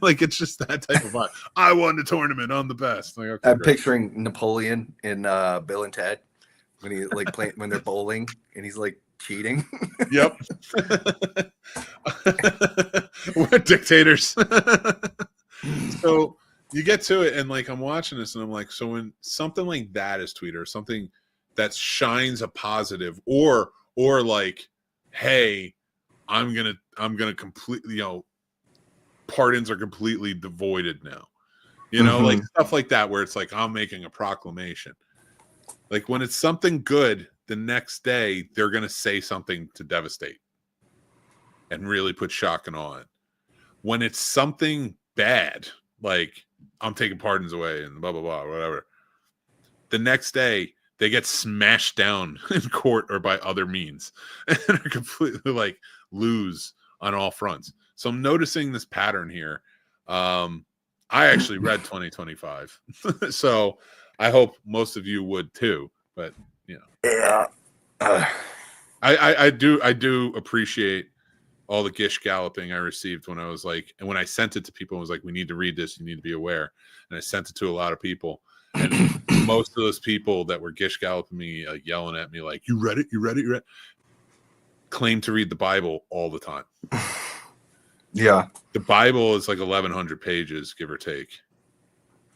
like it's just that type of vibe. I won the tournament. I'm the best. Like, okay, I'm picturing Napoleon in Bill and Ted when he like when they're bowling and he's like cheating. Yep. We're dictators. So you get to it, and like I'm watching this, and I'm like, so when something like that is tweeted, or something that shines a positive, or like, hey, I'm gonna completely, pardons are completely devoided now, like stuff like that, where it's like I'm making a proclamation. Like when it's something good, the next day they're gonna say something to devastate and really put shock and awe in. When it's something bad, like I'm taking pardons away and blah, blah, blah, whatever, the next day they get smashed down in court or by other means and are completely like lose on all fronts. So I'm noticing this pattern here. I actually read 2025. So I hope most of you would too, but yeah. I do appreciate all the gish galloping I received when I was like, and when I sent it to people, I was like, we need to read this. You need to be aware. And I sent it to a lot of people. And most of those people that were gish galloping me, yelling at me, like, you read it, claim to read the Bible all the time. Yeah. The Bible is like 1,100 pages, give or take.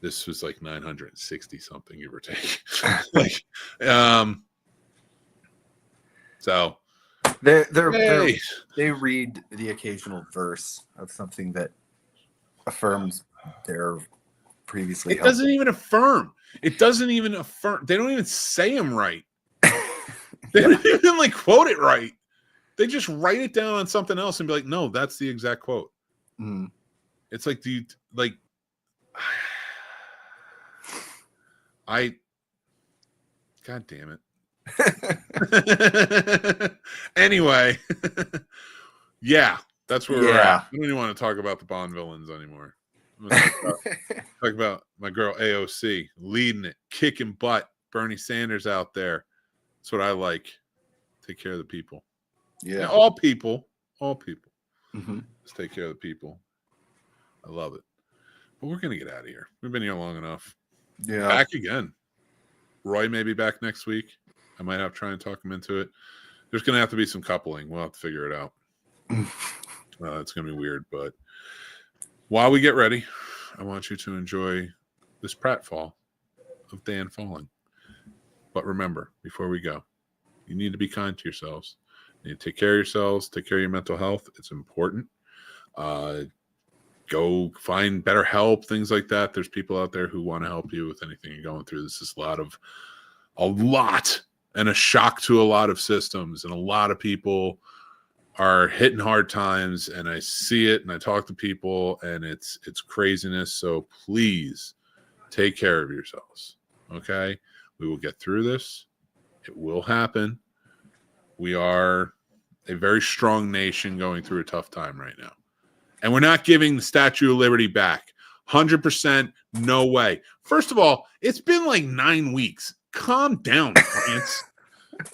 This was like 960 something, give or take. Like, so they read the occasional verse of something that affirms their previously. It doesn't even affirm. They don't even say them right. They don't even like quote it right. They just write it down on something else and be like, no, that's the exact quote. It's like, do you like? God damn it. Anyway, yeah, that's where we're at. I don't even want to talk about the Bond villains anymore. Talk about my girl AOC leading it, kicking butt. Bernie Sanders out there. That's what I like. Take care of the people. Yeah, now, all people. Just take care of the people. I love it. But we're gonna get out of here. We've been here long enough. Yeah, back again. Roy may be back next week. I might have to try and talk him into it. There's going to have to be some coupling. We'll have to figure it out. It's going to be weird. But while we get ready, I want you to enjoy this pratfall of Dan falling. But remember, before we go, you need to be kind to yourselves. You need to take care of yourselves, take care of your mental health. It's important. go find better help, things like that. There's people out there who want to help you with anything you're going through. This is a lot and a shock to a lot of systems, and a lot of people are hitting hard times, and I see it and I talk to people, and it's craziness. So please take care of yourselves. Okay. We will get through this. It will happen. We are a very strong nation going through a tough time right now. And we're not giving the Statue of Liberty back. 100% no way. First of all, it's been like 9 weeks. Calm down, France.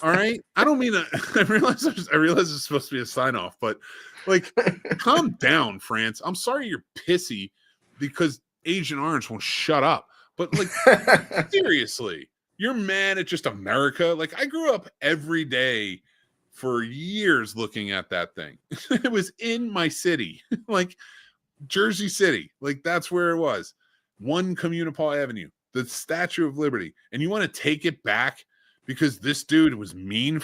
All right? I don't mean to, I realize it's supposed to be a sign-off, but like, calm down, France. I'm sorry you're pissy because Agent Orange won't shut up. But like, seriously, you're mad at just America? Like, I grew up every day for years looking at that thing. It was in my city, like Jersey City. Like, that's where it was. 1 Communipaw Avenue, the Statue of Liberty. And you want to take it back because this dude was mean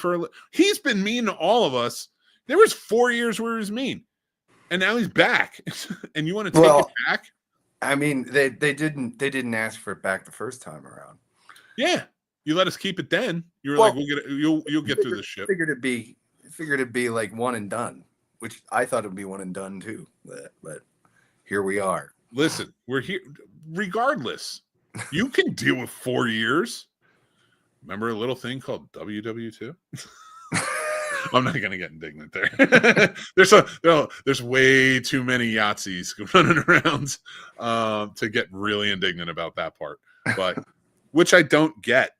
he's been mean to all of us. There was 4 years where he was mean. And now he's back. And you want to take it back? I mean, they didn't ask for it back the first time around. Yeah. You let us keep it then. You were like, you'll get through this shit. Figured it'd be like one and done, which I thought it'd be one and done too. But here we are. Listen, we're here. Regardless, you can deal with 4 years. Remember a little thing called WW2? I'm not gonna get indignant there. There's way too many Yahtzees running around to get really indignant about that part. But which I don't get.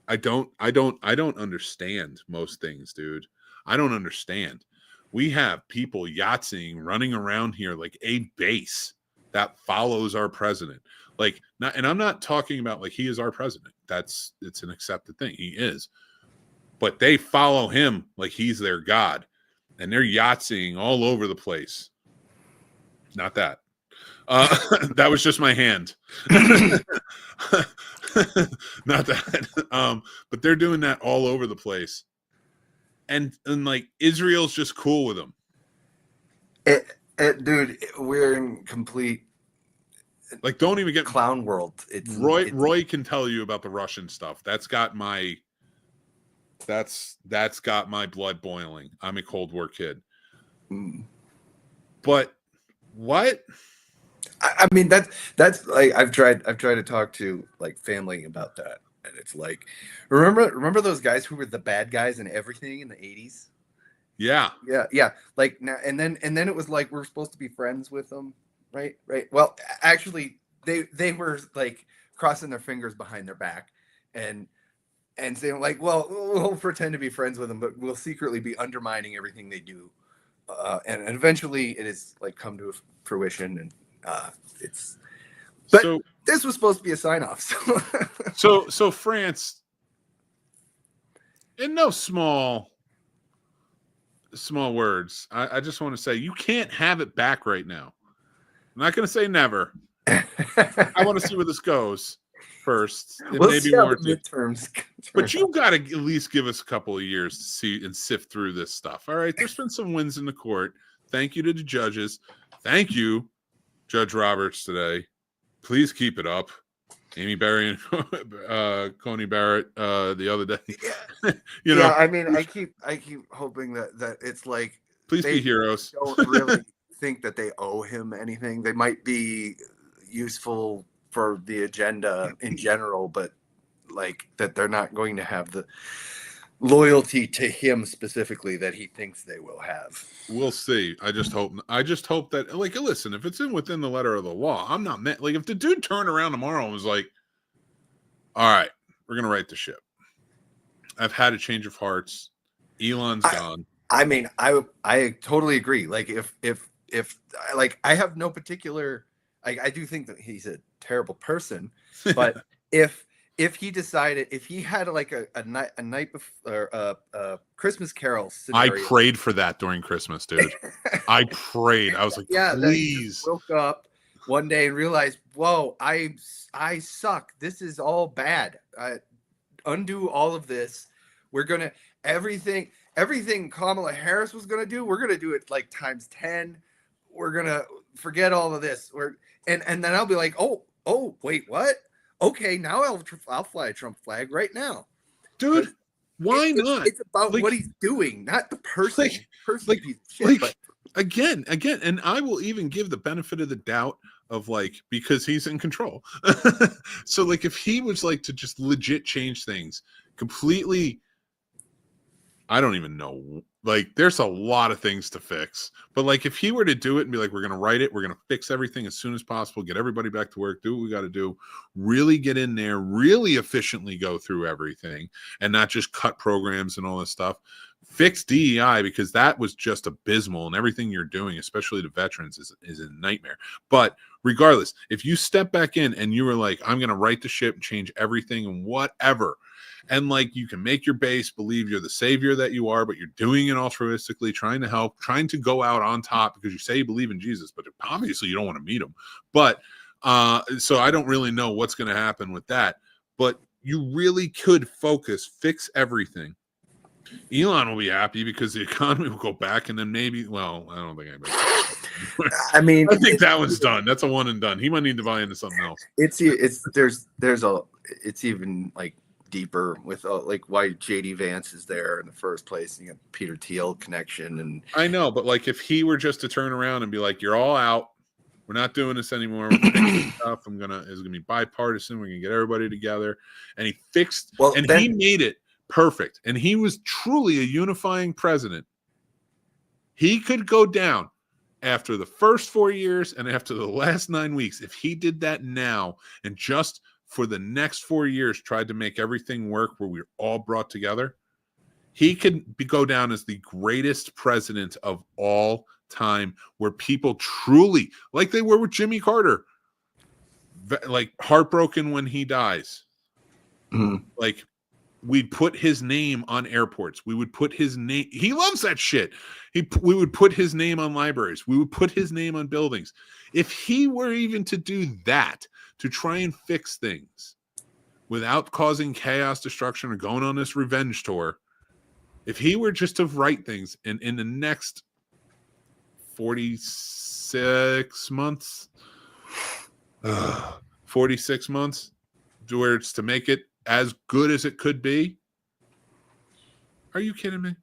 I don't understand most things, dude. I don't understand. We have people Yahtzeeing running around here like a base that follows our president. Like, and I'm not talking about like he is our president. It's an accepted thing. He is. But they follow him like he's their god. And they're Yahtzeeing all over the place. Not that. That was just my hand. Not that. But they're doing that all over the place. And like Israel's just cool with them. Dude, we're in complete like don't even get clown world. Roy can tell you about the Russian stuff. That's got my blood boiling. I'm a Cold War kid. But what? I mean that's like I've tried to talk to like family about that, and it's like remember those guys who were the bad guys in everything in the 80s? Yeah. Like now and then it was like we're supposed to be friends with them, right? Well, actually they were like crossing their fingers behind their back and saying like, well, we'll pretend to be friends with them, but we'll secretly be undermining everything they do, and eventually it has like come to fruition and. So this was supposed to be a sign-off. So France, in no small words, I just want to say you can't have it back right now. I'm not going to say never. I want to see where this goes first. We'll see how the midterms. But you got to at least give us a couple of years to see and sift through this stuff. All right, there's been some wins in the court. Thank you to the judges. Thank you. Judge Roberts today. Please keep it up. Amy Berry and Coney Barrett the other day. You know, I mean, I keep hoping that it's like please be heroes. Don't really think that they owe him anything. They might be useful for the agenda in general, but like that they're not going to have the loyalty to him specifically that he thinks they will have. We'll see. I just hope that like listen, if it's within the letter of the law, I'm not like if the dude turned around tomorrow and was like, all right, we're gonna right the ship. I've had a change of hearts. Elon's gone. I mean, I totally agree. Like if like I have no particular I do think that he's a terrible person, but if he decided, if he had like a night before a Christmas Carol scenario. I prayed for that during Christmas, dude. I prayed. I was like, please. Woke up one day and realized, whoa, I suck. This is all bad. Undo all of this. We're gonna everything Kamala Harris was gonna do. We're gonna do it like times 10. We're gonna forget all of this. And then I'll be like, oh, wait, what? Okay, now I'll fly a Trump flag right now, dude. Why not? It's about what he's doing, not the person. Again, and I will even give the benefit of the doubt of because he's in control. So if he was to just legit change things completely, I don't even know. There's a lot of things to fix, but if he were to do it and be we're going to write it, we're going to fix everything as soon as possible, get everybody back to work, do what we got to do, really get in there, really efficiently go through everything and not just cut programs and all this stuff, fix DEI, because that was just abysmal, and everything you're doing, especially to veterans, is a nightmare. But regardless, if you step back in and you were I'm going to right the ship and change everything and whatever, and you can make your base believe you're the savior that you are, but you're doing it altruistically, trying to help, trying to go out on top because you say you believe in Jesus, but obviously you don't want to meet him. But so I don't really know what's going to happen with that, but you really could fix everything. Elon will be happy because the economy will go back, and then maybe, well, I don't think anybody. I think that one's done. That's a one and done. He might need to buy into something else. It's even deeper with why JD Vance is there in the first place. You got Peter Thiel connection, and I know, but if he were just to turn around and be you're all out, we're not doing this anymore. We're gonna stuff. It's gonna be bipartisan. We're gonna get everybody together, and he fixed. He made it perfect, and he was truly a unifying president. He could go down after the first 4 years and after the last 9 weeks if he did that now and just for the next 4 years tried to make everything work where we're all brought together. He could go down as the greatest president of all time, where people truly, like they were with Jimmy Carter, heartbroken when he dies. Mm-hmm. We'd put his name on airports. We would put his name. He loves that shit. We would put his name on libraries. We would put his name on buildings. If he were even to do that, to try and fix things without causing chaos, destruction, or going on this revenge tour, if he were just to write things in the next 46 months, to where it's to make it as good as it could be. Are you kidding me?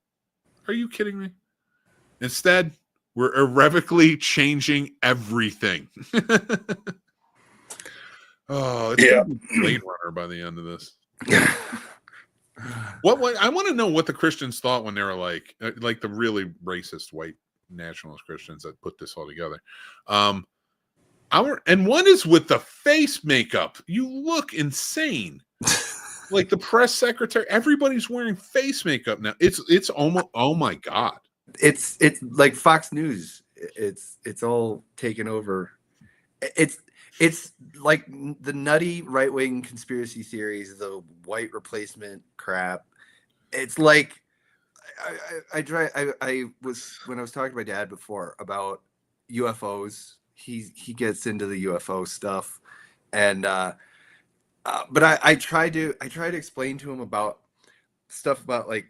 Instead, we're irrevocably changing everything. Oh, it's gonna be Blade Runner by the end of this. What I want to know what the Christians thought when they were the really racist white nationalist Christians that put this all together. And one is with the face makeup. You look insane. The press secretary, everybody's wearing face makeup now. It's almost, oh my God. It's like Fox News. It's all taken over. It's like the nutty right-wing conspiracy theories, the white replacement crap. It's like I was when I was talking to my dad before about UFOs. He gets into the UFO stuff, and but I try to explain to him about stuff about is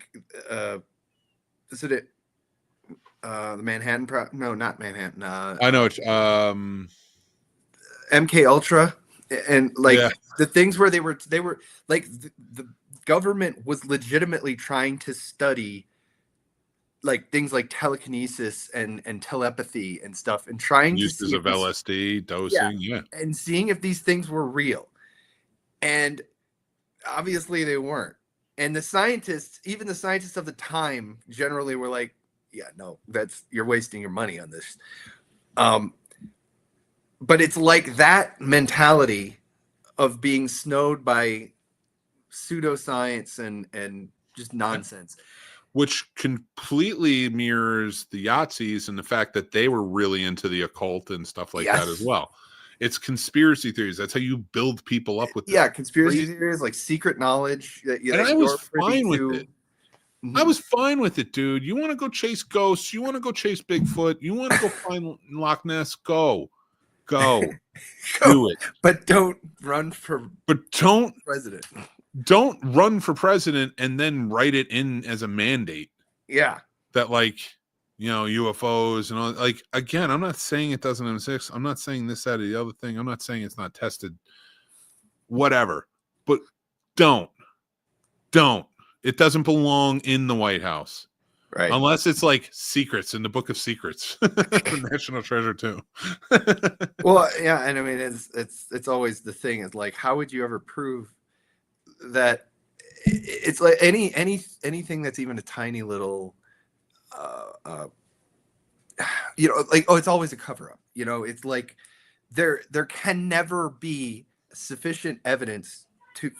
it the Manhattan no, not Manhattan. I know it's MK Ultra, and the things where they were the government was legitimately trying to study things like telekinesis and telepathy and stuff, and trying uses to of LSD dosing, and seeing if these things were real. And obviously they weren't. And the scientists, even the scientists of the time, generally were like, yeah, no, you're wasting your money on this. But it's like that mentality of being snowed by pseudoscience and just nonsense. Which completely mirrors the Yahtzees and the fact that they were really into the occult and stuff like that as well. It's conspiracy theories. That's how you build people up with this. Yeah, conspiracy theories, like secret knowledge. And I was fine with it. Mm-hmm. I was fine with it, dude. You want to go chase ghosts? You want to go chase Bigfoot? You want to go find Loch Ness? Go. Do it. But don't run for president. Don't run for president and then write it in as a mandate. Yeah. That UFOs and all. Like, again, I'm not saying it doesn't exist. I'm not saying this, that, or the other thing. I'm not saying it's not tested. Whatever. But don't. It doesn't belong in the White House. Right. Unless it's like secrets in the Book of Secrets. National Treasure too. Well, yeah, and I mean it's always the thing is like, how would you ever prove that? It's like anything that's even a tiny little like, oh, it's always a cover-up. It's like there can never be sufficient evidence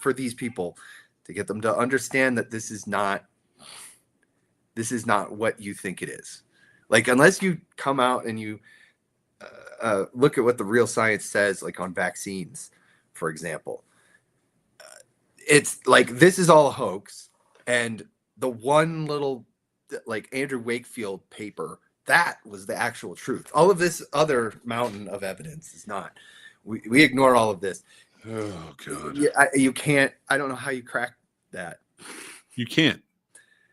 for these people to get them to understand that this is not what you think it is. Like, unless you come out and you look at what the real science says, like on vaccines, for example, it's like, this is all a hoax. And the one little, like, Andrew Wakefield paper, that was the actual truth. All of this other mountain of evidence is not. We ignore all of this. Oh, God. You can't. I don't know how you crack that. You can't.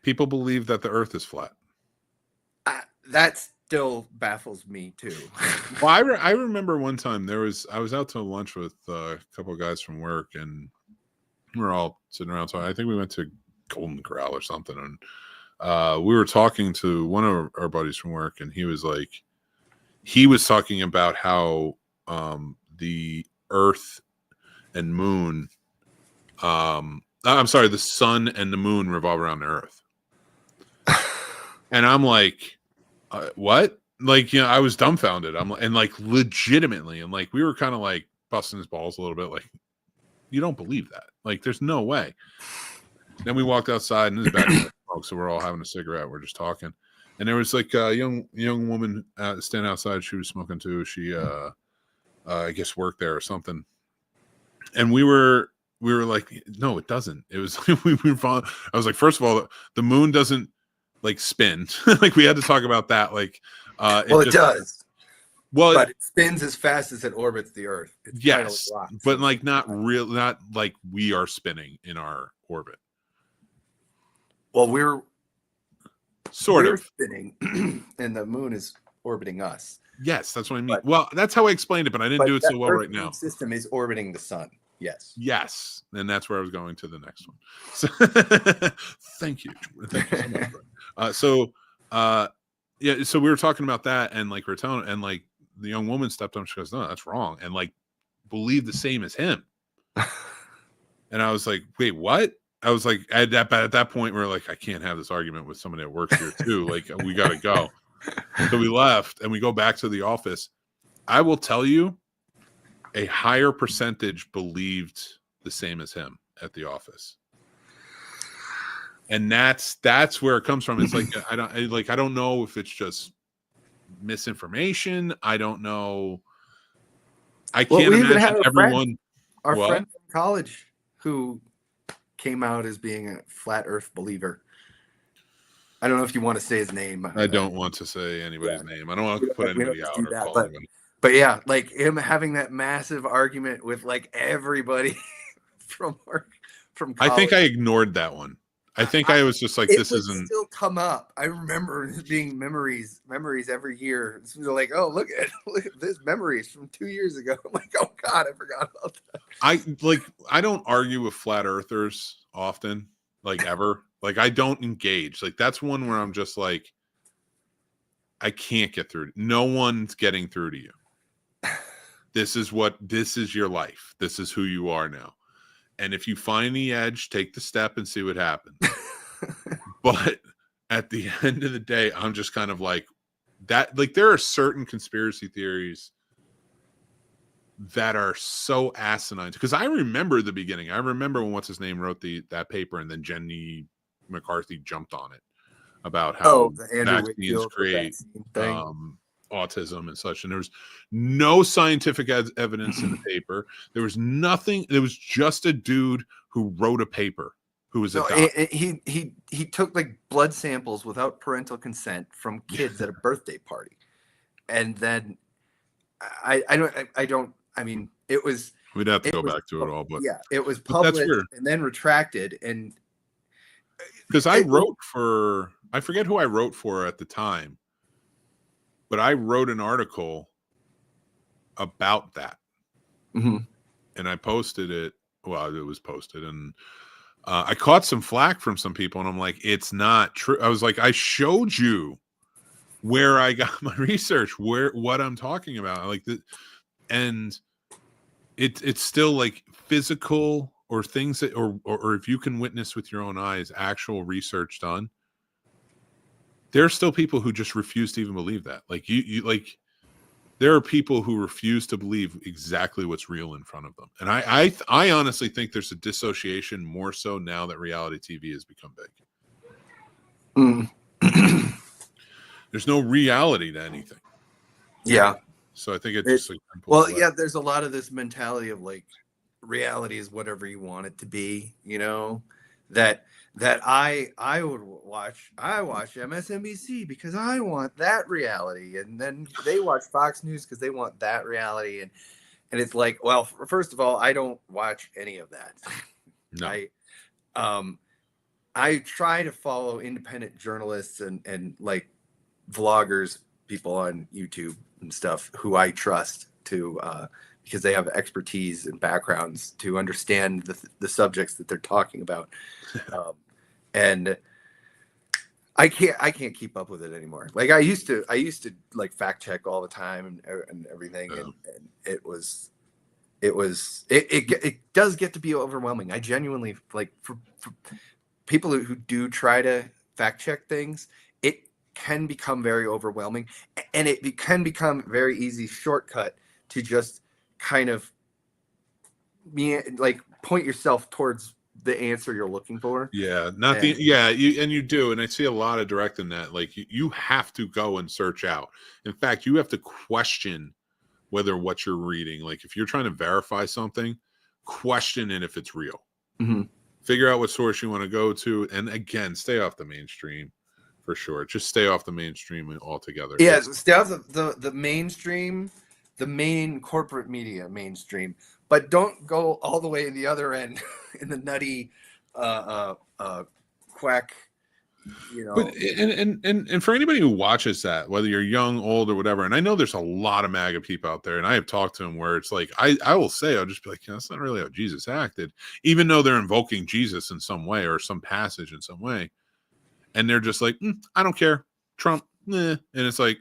People believe that the Earth is flat. That still baffles me too. Well, I remember one time I was out to lunch with a couple of guys from work, and we were all sitting around. So I think we went to Golden Corral or something, and we were talking to one of our buddies from work, and he was talking about how the Earth and moon, I'm sorry, the sun and the moon revolve around the Earth. And I'm like, what? Like, I was dumbfounded. And like, legitimately, and like, we were kind of like busting his balls a little bit. Like, you don't believe that? Like, there's no way. Then we walked outside, and it was back in the smoke, so we're all having a cigarette. We're just talking, and there was like a young woman standing outside. She was smoking too. She, I guess, worked there or something. And we were like, no, it doesn't. It was we were following. I was like, first of all, the moon doesn't like spin. Like, we had to talk about that. Like, well, it does. Well, but it spins as fast as it orbits the Earth. It's yes, but like not like we are spinning in our orbit. Well, we're sort of spinning, and the moon is orbiting us. Yes, that's what I mean. Well, that's how I explained it, but I didn't do it so well right now. The system is orbiting the sun. Yes, and that's where I was going to the next one. So, thank you so much. Yeah, so we were talking about that, and like we're telling, and like the young woman stepped up. She goes, "No, that's wrong," and like believe the same as him. And I was like, "Wait, what?" I was like, at that point, we we're like, I can't have this argument with somebody that works here too. Like, we got to go. So we left, and we go back to the office. I will tell you, a higher percentage believed the same as him at the office. And that's where it comes from. It's like, I don't know if it's just misinformation. I don't know. I can't imagine everyone. Our friend from college who came out as being a flat Earth believer. I don't know if you want to say his name. I don't want to say anybody's name. I don't want to put anybody out or call anybody. But yeah, like him having that massive argument with like everybody from college. I think I ignored that one. I think I was just like, this isn't still come up. I remember it being memories every year. It's like, oh, look at this memories from 2 years ago. I'm like, oh God, I forgot about that. I don't argue with flat earthers often, like ever. Like, I don't engage. Like, that's one where I'm just like, I can't get through. No one's getting through to you. This is your life. This is who you are now. And if you find the edge, take the step and see what happens. But at the end of the day, I'm just kind of like that. Like, there are certain conspiracy theories that are so asinine. Because I remember the beginning. I remember when what's-his-name wrote that paper, and then Jenny McCarthy jumped on it about how vaccines create autism and such. And there was no scientific evidence in the paper. There was nothing. There was just a dude who wrote a paper who was a doctor. He took like blood samples without parental consent from kids at a birthday party. And then I mean, it was, we'd have to go back to it all, but yeah, it was published and then retracted. And because I forget who I wrote for at the time. but I wrote an article about that. Mm-hmm. And I posted it. Well, it was posted, and I caught some flack from some people, and I'm like, it's not true. I was like, I showed you where I got my research, what I'm talking about, like and it's still like physical or things that, or if you can witness with your own eyes, actual research done. There are still people who just refuse to even believe that. Like you like. There are people who refuse to believe exactly what's real in front of them. And I honestly think there's a dissociation more so now that reality TV has become big. Mm. There's no reality to anything. Yeah. So I think it just like, well, yeah, there's a lot of this mentality of like reality is whatever you want it to be, you know, that I would watch. I watch MSNBC because I want that reality, and then they watch Fox News because they want that reality, and it's like, well, first of all, I don't watch any of that. No. I try to follow independent journalists and like vloggers, people on YouTube and stuff who I trust to because they have expertise and backgrounds to understand the subjects that they're talking about. And I can't keep up with it anymore. Like I used to like fact check all the time and everything. And it does get to be overwhelming. I genuinely like for people who do try to fact check things, it can become very overwhelming, and it can become very easy shortcut to just kind of like point yourself towards the answer you're looking for. Yeah, you do, and I see a lot of direct in that. Like you have to go and search out. In fact, you have to question whether what you're reading, like if you're trying to verify something, question it if it's real. Mm-hmm. Figure out what source you want to go to, and again, stay off the mainstream for sure. Just stay off the mainstream altogether. Yeah, stay off the mainstream, the main corporate media mainstream, but don't go all the way to the other end in the nutty quack, you know. But and for anybody who watches that, whether you're young, old, or whatever, and I know there's a lot of MAGA people out there, and I have talked to them where it's like I will say, I'll just be like, that's not really how Jesus acted, even though they're invoking Jesus in some way or some passage in some way, and they're just like, I don't care, Trump, and it's like,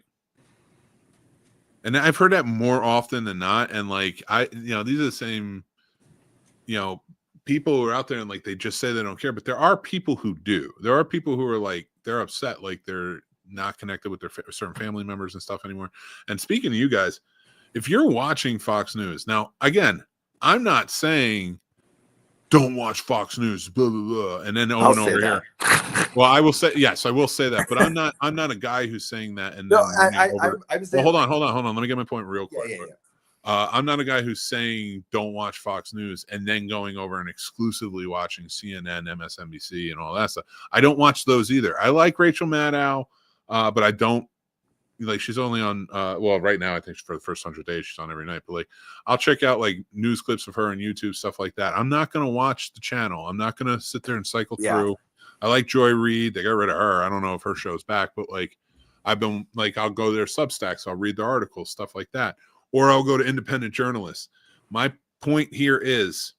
and I've heard that more often than not, and like these are the same, people who are out there and like they just say they don't care, but there are people who do. There are people who are like they're upset, like they're not connected with their certain family members and stuff anymore. And speaking to you guys, if you're watching Fox News now, again, I'm not saying don't watch Fox News, blah blah blah, and then over here. Well, I will say yes, I will say that, but I'm not a guy who's saying that. And no, I'm saying, well, hold on. Let me get my point real quick. Yeah. I'm not a guy who's saying don't watch Fox News and then going over and exclusively watching CNN, MSNBC, and all that stuff. I don't watch those either. I like Rachel Maddow, but I don't like. She's only on. Well, right now I think for the first 100 days she's on every night. But like, I'll check out like news clips of her on YouTube, stuff like that. I'm not gonna watch the channel. I'm not gonna sit there and cycle through. I like Joy Reid. They got rid of her. I don't know if her show's back, but like, I've been like, I'll go to their Substacks. I'll read their articles, stuff like that. Or I'll go to independent journalists. My point here is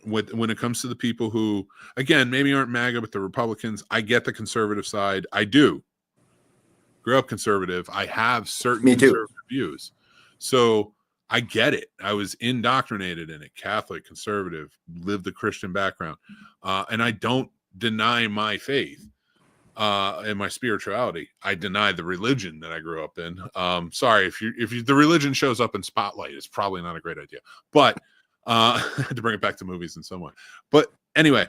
when it comes to the people who, again, maybe aren't MAGA, but the Republicans, I get the conservative side. I do. Grew up conservative. I have certain conservative views. So I get it. I was indoctrinated in it. Catholic, conservative, lived the Christian background. And I don't deny my faith. And my spirituality. I deny the religion that I grew up in. Sorry, if the religion shows up in Spotlight, it's probably not a great idea. But to bring it back to movies in some way. But anyway,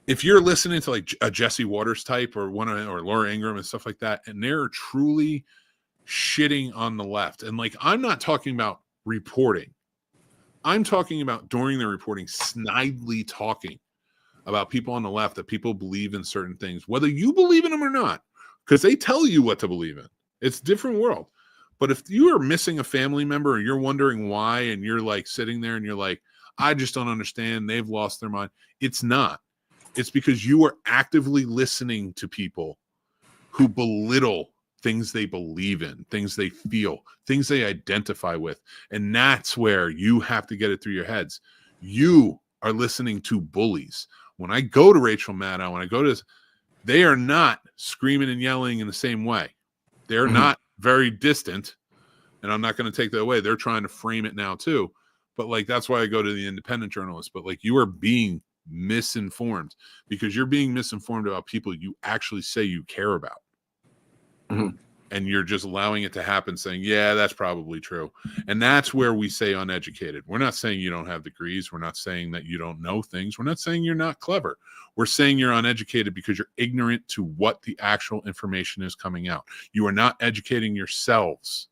if you're listening to like a Jesse Waters type or Laura Ingraham and stuff like that, and they're truly shitting on the left, and like I'm not talking about reporting, I'm talking about during the reporting, snidely talking about people on the left, that people believe in certain things, whether you believe in them or not, because they tell you what to believe in. It's a different world. But if you are missing a family member or you're wondering why, and you're like sitting there and you're like, I just don't understand, they've lost their mind. It's not. It's because you are actively listening to people who belittle things they believe in, things they feel, things they identify with. And that's where you have to get it through your heads. You are listening to bullies. When I go to Rachel Maddow, when I go to, they are not screaming and yelling in the same way. They're not very distant. And I'm not going to take that away. They're trying to frame it now too. But like, that's why I go to the independent journalists. But like, you are being misinformed because you're being misinformed about people you actually say you care about. And you're just allowing it to happen, saying, yeah, that's probably true. And that's where we say uneducated. We're not saying you don't have degrees. We're not saying that you don't know things. We're not saying you're not clever. We're saying you're uneducated because you're ignorant to what the actual information is coming out. You are not educating yourselves.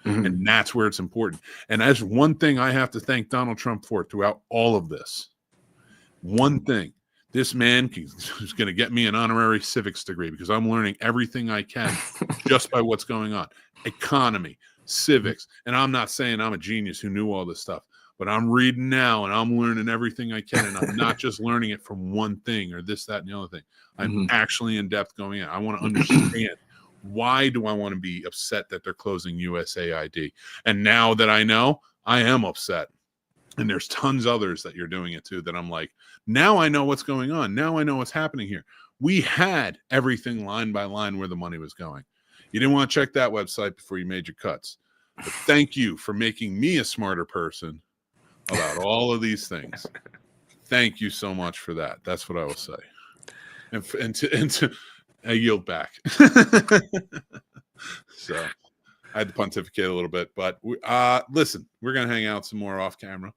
And that's where it's important. And that's one thing I have to thank Donald Trump for throughout all of this. One thing. This man is going to get me an honorary civics degree because I'm learning everything I can just by what's going on. Economy, civics. And I'm not saying I'm a genius who knew all this stuff, but I'm reading now and I'm learning everything I can. And I'm not just learning it from one thing or this, that, and the other thing. I'm actually in depth going in. I want to understand, why do I want to be upset that they're closing USAID? And now that I know, I am upset. And there's tons others that you're doing it to that I'm like, now I know what's going on. Now I know what's happening here. We had everything line by line where the money was going. You didn't want to check that website before you made your cuts. But thank you for making me a smarter person about all of these things. Thank you so much for that. That's what I will say. And to I yield back. So I had to pontificate a little bit, but listen, we're going to hang out some more off camera.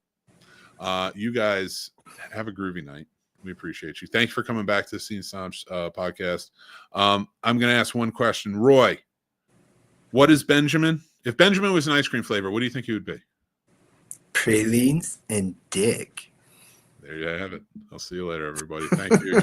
You guys have a groovy night. We appreciate you. Thanks for coming back to the Scene Snobs podcast. I'm going to ask one question. Roy, what is Benjamin? If Benjamin was an ice cream flavor, what do you think he would be? Pralines and dick. There you have it. I'll see you later, everybody. Thank you.